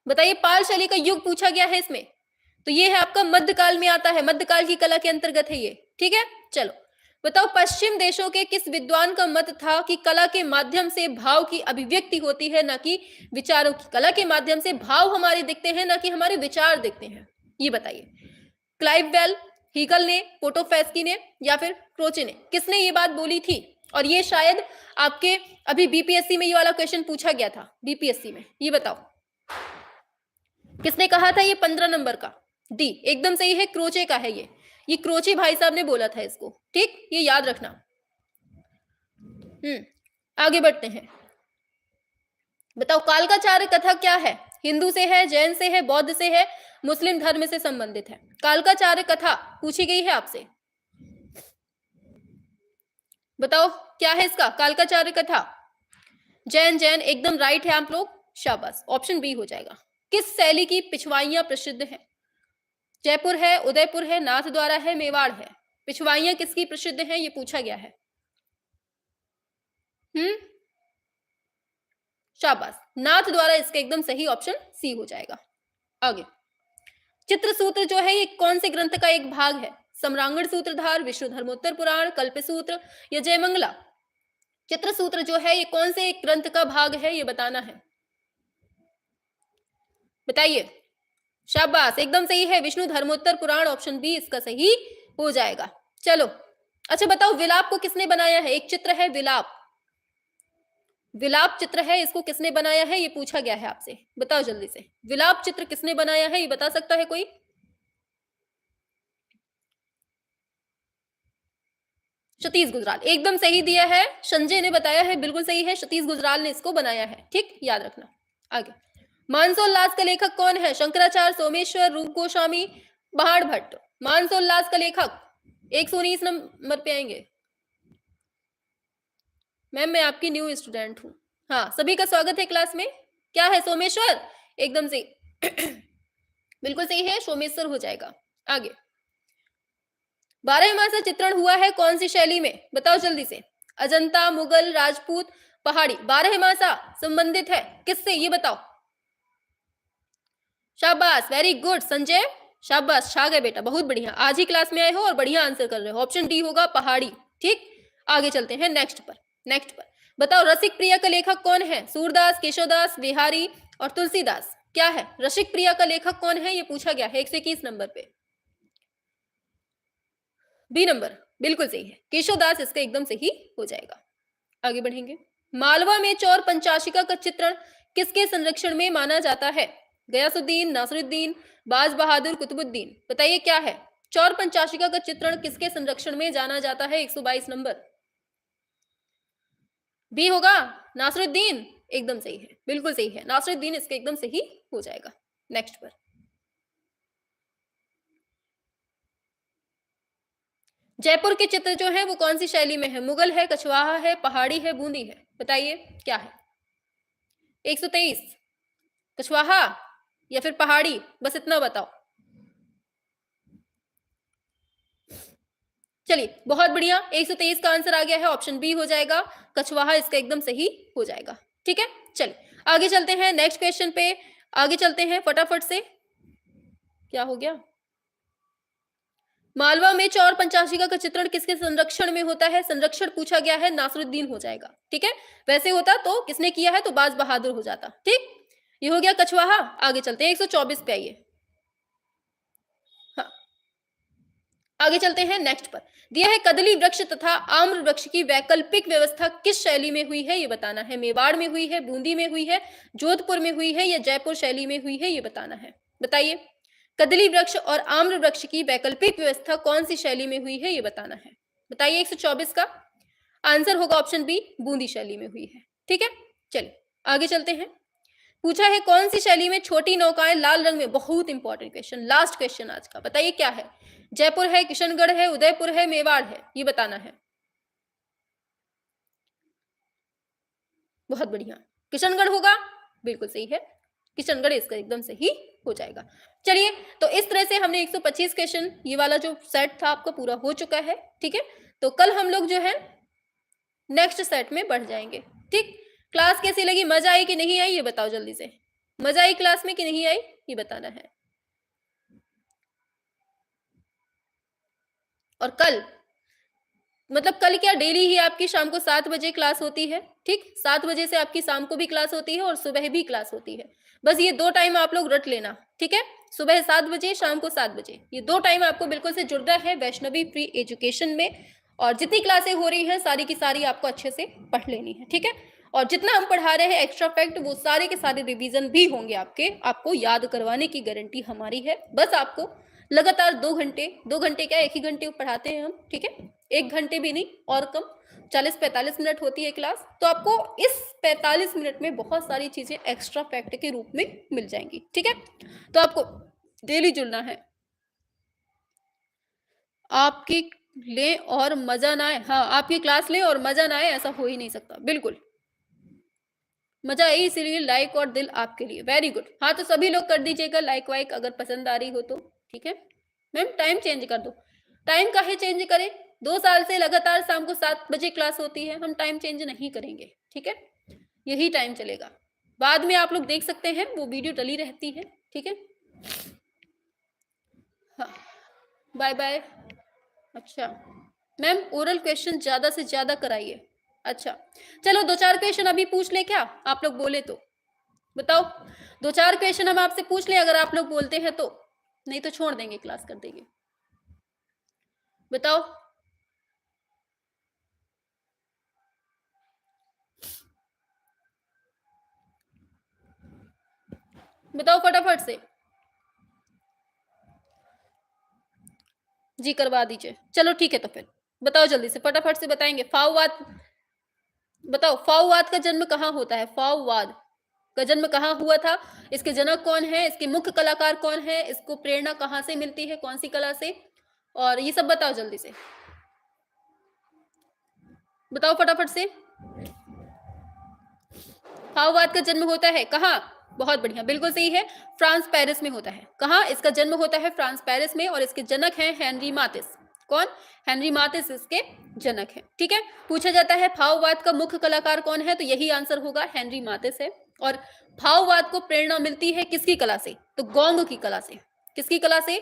बताइए, पाल शैली का युग पूछा गया है इसमें, तो ये है आपका मध्यकाल में आता है, मध्यकाल की कला के अंतर्गत है ये। ठीक है, चलो बताओ, पश्चिम देशों के किस विद्वान का मत था कि कला के माध्यम से भाव की अभिव्यक्ति होती है, ना कि विचारों की। कला के माध्यम से भाव हमारे दिखते हैं, ना कि हमारे विचार दिखते हैं, ये बताइए। क्लाइव वेल, हीगल ने, पोटोफेस्की ने, या फिर क्रोचे ने? किसने ये बात बोली थी? और ये शायद आपके अभी बीपीएससी में ये वाला क्वेश्चन पूछा गया था, बीपीएससी में, ये बताओ किसने कहा था ये 15 नंबर का? डी एकदम सही है, क्रोचे का है ये क्रोचे भाई साहब ने बोला था इसको। ठीक, ये याद रखना। आगे बढ़ते हैं। बताओ, कालकाचार्य कथा क्या है? हिंदू से है, जैन से है, बौद्ध से है, मुस्लिम धर्म से संबंधित है? कालकाचार्य कथा पूछी गई है आपसे, बताओ क्या है इसका? कालकाचार्य कथा जैन, जैन एकदम राइट है आप लोग, शाबाश, ऑप्शन बी हो जाएगा। किस शैली की पिछवाइयां प्रसिद्ध है? जयपुर है, उदयपुर है, नाथद्वारा है, मेवाड़ है? पिछवाइयां किसकी प्रसिद्ध हैं, ये पूछा गया है। शाबाश, नाथ द्वारा, इसका एकदम सही ऑप्शन सी हो जाएगा। आगे, चित्र सूत्र जो है ये कौन से ग्रंथ का एक भाग है? सम्रांगण सूत्रधार, विष्णु धर्मोत्तर पुराण, कल्प सूत्र या जयमंगला? चित्र सूत्र जो है ये कौन से एक ग्रंथ का भाग है, ये बताना है, बताइए। शाबाश, एकदम सही है, विष्णु धर्मोत्तर पुराण, ऑप्शन बी इसका सही हो जाएगा। चलो, अच्छा बताओ, विलाप को किसने बनाया है? एक चित्र है विलाप, विलाप चित्र है, इसको किसने बनाया है, ये पूछा गया है आपसे, बताओ जल्दी से। विलाप चित्र किसने बनाया है, ये बता सकता है कोई? सतीश गुजराल, एकदम सही दिया है, संजय ने बताया है, बिल्कुल सही है, सतीश गुजराल ने इसको बनाया है, ठीक, याद रखना। आगे, मानसोल्लास का लेखक कौन है? शंकराचार्य, सोमेश्वर, रूप गोस्वामी, पहाड़ भट्ट? मानसोल्लास का लेखक 119 नंबर पे आएंगे। मैम मैं आपकी न्यू स्टूडेंट हूँ। हाँ, सभी का स्वागत है क्लास में। क्या है? सोमेश्वर, एकदम सही बिल्कुल सही है, सोमेश्वर हो जाएगा। आगे, 12मासा चित्रण हुआ है कौन सी शैली में? बताओ जल्दी से। अजंता, मुगल, राजपूत, पहाड़ी? 12मासा संबंधित है किससे, ये बताओ। शाबाश, वेरी गुड संजय, शाबाश, छा गए बेटा, बहुत बढ़िया, आज ही क्लास में आए हो और बढ़िया आंसर कर रहे हो। ऑप्शन डी होगा पहाड़ी, ठीक। आगे चलते हैं नेक्स्ट पर। नेक्स्ट पर बताओ, रसिक प्रिया का लेखक कौन है? सूरदास, केशवदास, बिहारी और तुलसीदास? क्या है? रसिक प्रिया का लेखक कौन है, ये पूछा गया है 121 नंबर पे। बी नंबर, बिल्कुल सही है, केशवदास इसका एकदम सही हो जाएगा। आगे बढ़ेंगे, मालवा में चौर पंचाशिका का चित्रण किसके संरक्षण में माना जाता है? गयासुद्दीन, नासरुद्दीन, बाज बहादुर, कुतुबुद्दीन? बताइए क्या है? चौर पंचाशिका का चित्रण किसके संरक्षण में जाना जाता है? 122 नंबर, बी होगा, नासरुद्दीन, एकदम सही है, बिल्कुल सही है, नासरुद्दीन इसका एकदम सही हो जाएगा। नेक्स्ट पर, जयपुर के चित्र जो है वो कौन सी शैली में है? मुगल है, कछवाहा है, पहाड़ी है, बूंदी है? बताइए क्या है? 123, कछवाहा या फिर पहाड़ी, बस इतना बताओ। चलिए, बहुत बढ़िया, 123 का आंसर आ गया है, ऑप्शन बी हो जाएगा, कछवाहा इसका एकदम सही हो जाएगा। ठीक है, चलिए आगे चलते हैं नेक्स्ट क्वेश्चन पे। आगे चलते हैं फटाफट से। क्या हो गया? मालवा में चौर पंचाशिका का चित्रण किसके संरक्षण में होता है? संरक्षण पूछा गया है, नासरुद्दीन हो जाएगा। ठीक है, वैसे होता तो किसने किया है, तो बाज बहादुर हो जाता। ठीक, ये हो गया कछवाहा। आगे चलते हैं 124 पे आइए। हाँ, आगे चलते हैं नेक्स्ट पर। दिया है, कदली वृक्ष तथा आम्र वृक्ष की वैकल्पिक व्यवस्था किस शैली में हुई है, ये बताना है। मेवाड़ में हुई है, बूंदी में हुई है, जोधपुर में हुई है या जयपुर शैली में हुई है, ये बताना है। बताइए, कदली वृक्ष और आम्र वृक्ष की वैकल्पिक व्यवस्था कौन सी शैली में हुई है, ये बताना है। बताइए, 124 का आंसर होगा ऑप्शन बी, बूंदी शैली में हुई है। ठीक है, चलिए आगे चलते हैं। पूछा है, कौन सी शैली में छोटी नौकाएं लाल रंग में? बहुत इंपॉर्टेंट क्वेश्चन, लास्ट क्वेश्चन आज का। बताइए क्या है? जयपुर है, किशनगढ़ है, उदयपुर है, मेवाड़ है? ये बताना है। बहुत बढ़िया, किशनगढ़ होगा, बिल्कुल सही है, किशनगढ़ इसका एकदम सही हो जाएगा। चलिए, तो इस तरह से हमने 125 क्वेश्चन, ये वाला जो सेट था आपका पूरा हो चुका है। ठीक है, तो कल हम लोग जो है नेक्स्ट सेट में बढ़ जाएंगे। ठीक, क्लास कैसी लगी? मजा आई कि नहीं आई, ये बताओ जल्दी से। मजा आई क्लास में कि नहीं आई, ये बताना है। और कल मतलब कल क्या, डेली ही आपकी शाम को 7 बजे क्लास होती है। ठीक, 7 बजे से आपकी शाम को भी क्लास होती है और सुबह भी क्लास होती है। बस ये 2 टाइम आप लोग रट लेना। ठीक है, सुबह 7 बजे, शाम को 7 बजे, ये 2 टाइम आपको बिल्कुल से जुड़ना है वैष्णवी प्री एजुकेशन में। और जितनी क्लासें हो रही हैं सारी की सारी आपको अच्छे से पढ़ लेनी है। ठीक है, और जितना हम पढ़ा रहे हैं एक्स्ट्रा फैक्ट, वो सारे के सारे रिवीजन भी होंगे आपके, आपको याद करवाने की गारंटी हमारी है। बस आपको लगातार 2 घंटे, 2 घंटे क्या, 1 ही घंटे पढ़ाते हैं हम। ठीक है, 1 घंटे भी नहीं और कम, 40-45 मिनट होती है क्लास। तो आपको इस 45 मिनट में बहुत सारी चीजें एक्स्ट्रा फैक्ट के रूप में मिल जाएंगी। ठीक है, तो आपको डेली जुड़ना है। आपकी ले और मजा ना आए, हाँ आपकी क्लास ले और मजा ना आए, ऐसा हो ही नहीं सकता। बिल्कुल मजा आई, इसीलिए लाइक और दिल आपके लिए। वेरी गुड, हाँ तो सभी लोग कर दीजिएगा लाइक वाइक अगर पसंद आ रही हो तो। ठीक है मैम, टाइम चेंज कर दो। टाइम काहे चेंज करें? 2 साल से लगातार शाम को 7 बजे क्लास होती है, हम टाइम चेंज नहीं करेंगे, ठीक है? यही टाइम चलेगा। बाद में आप लोग देख सकते हैं, वो वीडियो डली रहती है, ठीक है? हाँ, बाय-बाय। अच्छा, मैम ओरल क्वेश्चन ज़्यादा से ज़्यादा कराइए। अच्छा, चलो 2-4 क्वेश्चन अभी पूछ लें क्या? आप लोग बोले तो? बताओ, 2-4 क्वेश्चन हम आपसे पूछ लें अगर आप लोग बोलते हैं तो? नहीं तो छोड़ देंगे, क्लास कर देंगे। बताओ। बताओ फटाफट से। जी, करवा दीजिए। चलो ठीक है तो फिर। बताओ जल्दी से, फटाफट से बताएँगे। फाओवाद बताओ, फाओवाद का जन्म कहाँ होता है? फाओवाद का जन्म कहाँ हुआ था? इसके जनक कौन है? इसके मुख्य कलाकार कौन है? इसको प्रेरणा कहाँ से मिलती है? कौन-सी कला से? और ये सब बताओ जल्दी से। बताओ फटाफट से। फाओवाद का जन्म होता है कहाँ? बहुत बढ़िया, बिल्कुल सही है, फ्रांस पेरिस में होता है। कहाँ? इसका जन्म होता है फ्रांस पेरिस में और इसके जनक हैं हेनरी मातिस। कौन? हेनरी मातिस इसके जनक हैं, ठीक है? पूछा जाता है फाओवाद का मुख्य कलाकार कौन है? तो यही आंसर होगा, हेनरी मातिस है। और फाओवाद को प्रेरणा मिलती है किसकी कला से? तो गोंग की कला से। किसकी कला से?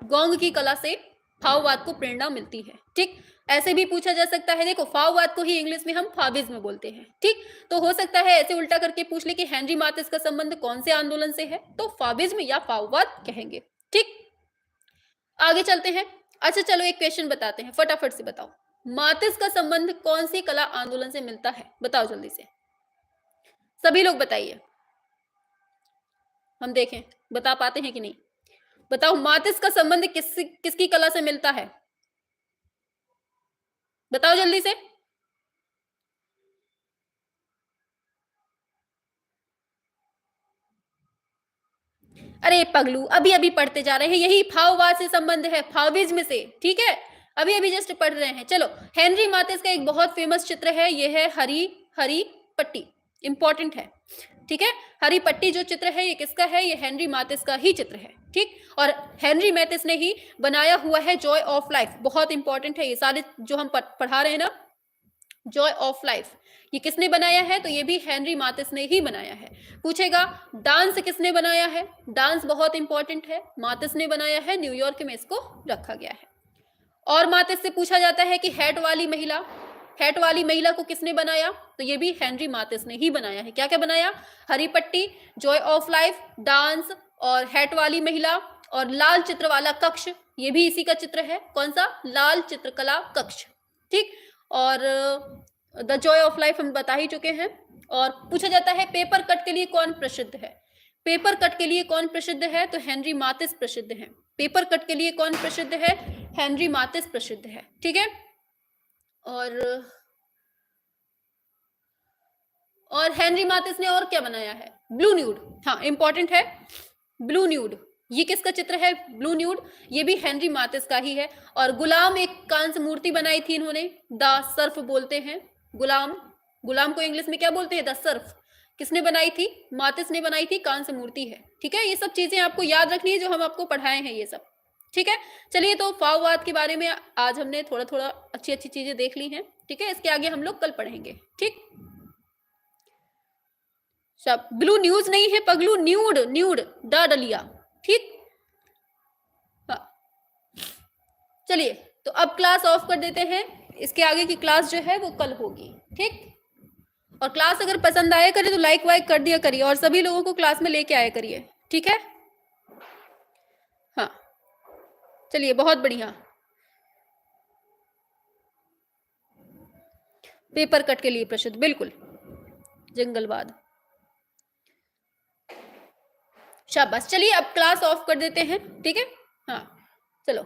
गोंग की कला से फाओवाद को प्रेरणा मिलती है, ठीक? ऐसे भी पूछा जा सकता है, देखो फाओवाद को ही इंग्लिश में हम फाविज्म बोलते हैं, ठीक? तो हो सकता है ऐसे उल्टा करके पूछ ले कि हेनरी मातिस का संबंध कौन से आंदोलन से है? तो फाविज्म या फाओवाद कहेंगे, ठीक? आगे चलते हैं। अच्छा चलो एक क्वेश्चन बताते हैं, फटाफट से बताओ। मातिस का संबंध कौन सी कला आंदोलन से मिलता है? बताओ जल्दी से। सभी लोग बताइए। हम देखें, बता पाते हैं कि नहीं? बताओ मातिस का संबंध किसकी कला से मिलता है? बताओ जल्दी से। अरे पगलू, अभी-अभी पढ़ते जा रहे हैं, यही फाओवाद से संबंध है, फाविज्म से, ठीक है? अभी-अभी जस्ट पढ़ रहे हैं। चलो, हेनरी मातिस का एक बहुत फेमस चित्र है, ये है हरी हरी पट्टी, इंपॉर्टेंट है, ठीक है? हरी पट्टी जो चित्र है, ये किसका है? ये हेनरी मातिस का ही चित्र है, ठीक? और हेनरी मातिस ने ही बनाया हुआ है जॉय ऑफ लाइफ, बहुत इंपॉर्टेंट है, ये सारे जो हम पढ़ा रहे हैं ना, जॉय ऑफ लाइफ, ये किसने बनाया है? तो ये भी हेनरी मातिस ने ही बनाया है। पूछेगा डांस किसने बनाया है? डांस बहुत इंपॉर्टेंट है, मातिस ने बनाया है, न्यूयॉर्क में इसको रखा गया है। और मातिस से पूछा जाता है कि हैट वाली महिला को किसने बनाया? तो ये भी हेनरी मातिस ने ही बनाया है। क्या क्या बनाया? हरी पट्टी, जॉय ऑफ लाइफ, डांस और हैट वाली महिला और लाल चित्र वाला कक्ष, ये भी इसी का चित्र है। कौन सा? लाल चित्रकला कक्ष, ठीक? और द जॉय ऑफ लाइफ हम बता ही चुके हैं। और पूछा जाता है पेपर कट के लिए कौन प्रसिद्ध है? पेपर कट के लिए कौन प्रसिद्ध है? तो हेनरी मातिस प्रसिद्ध है। पेपर कट के लिए कौन प्रसिद्ध है? हेनरी मातिस प्रसिद्ध है, ठीक है? और हेनरी मातिस ने और क्या बनाया है? ब्लू न्यूड, हाँ इंपॉर्टेंट है, ब्लू न्यूड, ये किसका चित्र है? ब्लू न्यूड, ये भी हेनरी मातिस का ही है। और गुलाम एक कांस्य मूर्ति बनाई थी इन्होंने, द सर्फ बोलते हैं गुलाम, गुलाम को इंग्लिश में क्या बोलते हैं? The Surf. किसने बनाई थी? मातिस ने बनाई थी, कांस्य मूर्ति है, ठीक है? ये सब चीजें आपको याद रखनी है जो हम आपको पढ़ाए हैं ये सब, ठीक है? चलिए, तो फाओवाद के बारे में आज हमने थोड़ा थोड़ा अच्छी अच्छी चीजें देख ली हैं, ठीक है? इसके आगे हम लोग कल पढ़ेंगे, ठीक? सब ब्लू न्यूज नहीं है पगलू, न्यूड, न्यूड ड डलिया, ठीक? हाँ, चलिए, तो अब क्लास ऑफ कर देते हैं, इसके आगे की क्लास जो है वो कल होगी, ठीक? और क्लास अगर पसंद आया करे तो लाइक वाइक कर दिया करिए और सभी लोगों को क्लास में लेके आया करिए, ठीक है? हाँ, चलिए, बहुत बढ़िया। पेपर कट के लिए प्रसिद्ध, बिल्कुल, जंगलवाद, शाबाश। चलिए अब क्लास ऑफ कर देते हैं, ठीक है? हाँ, चलो।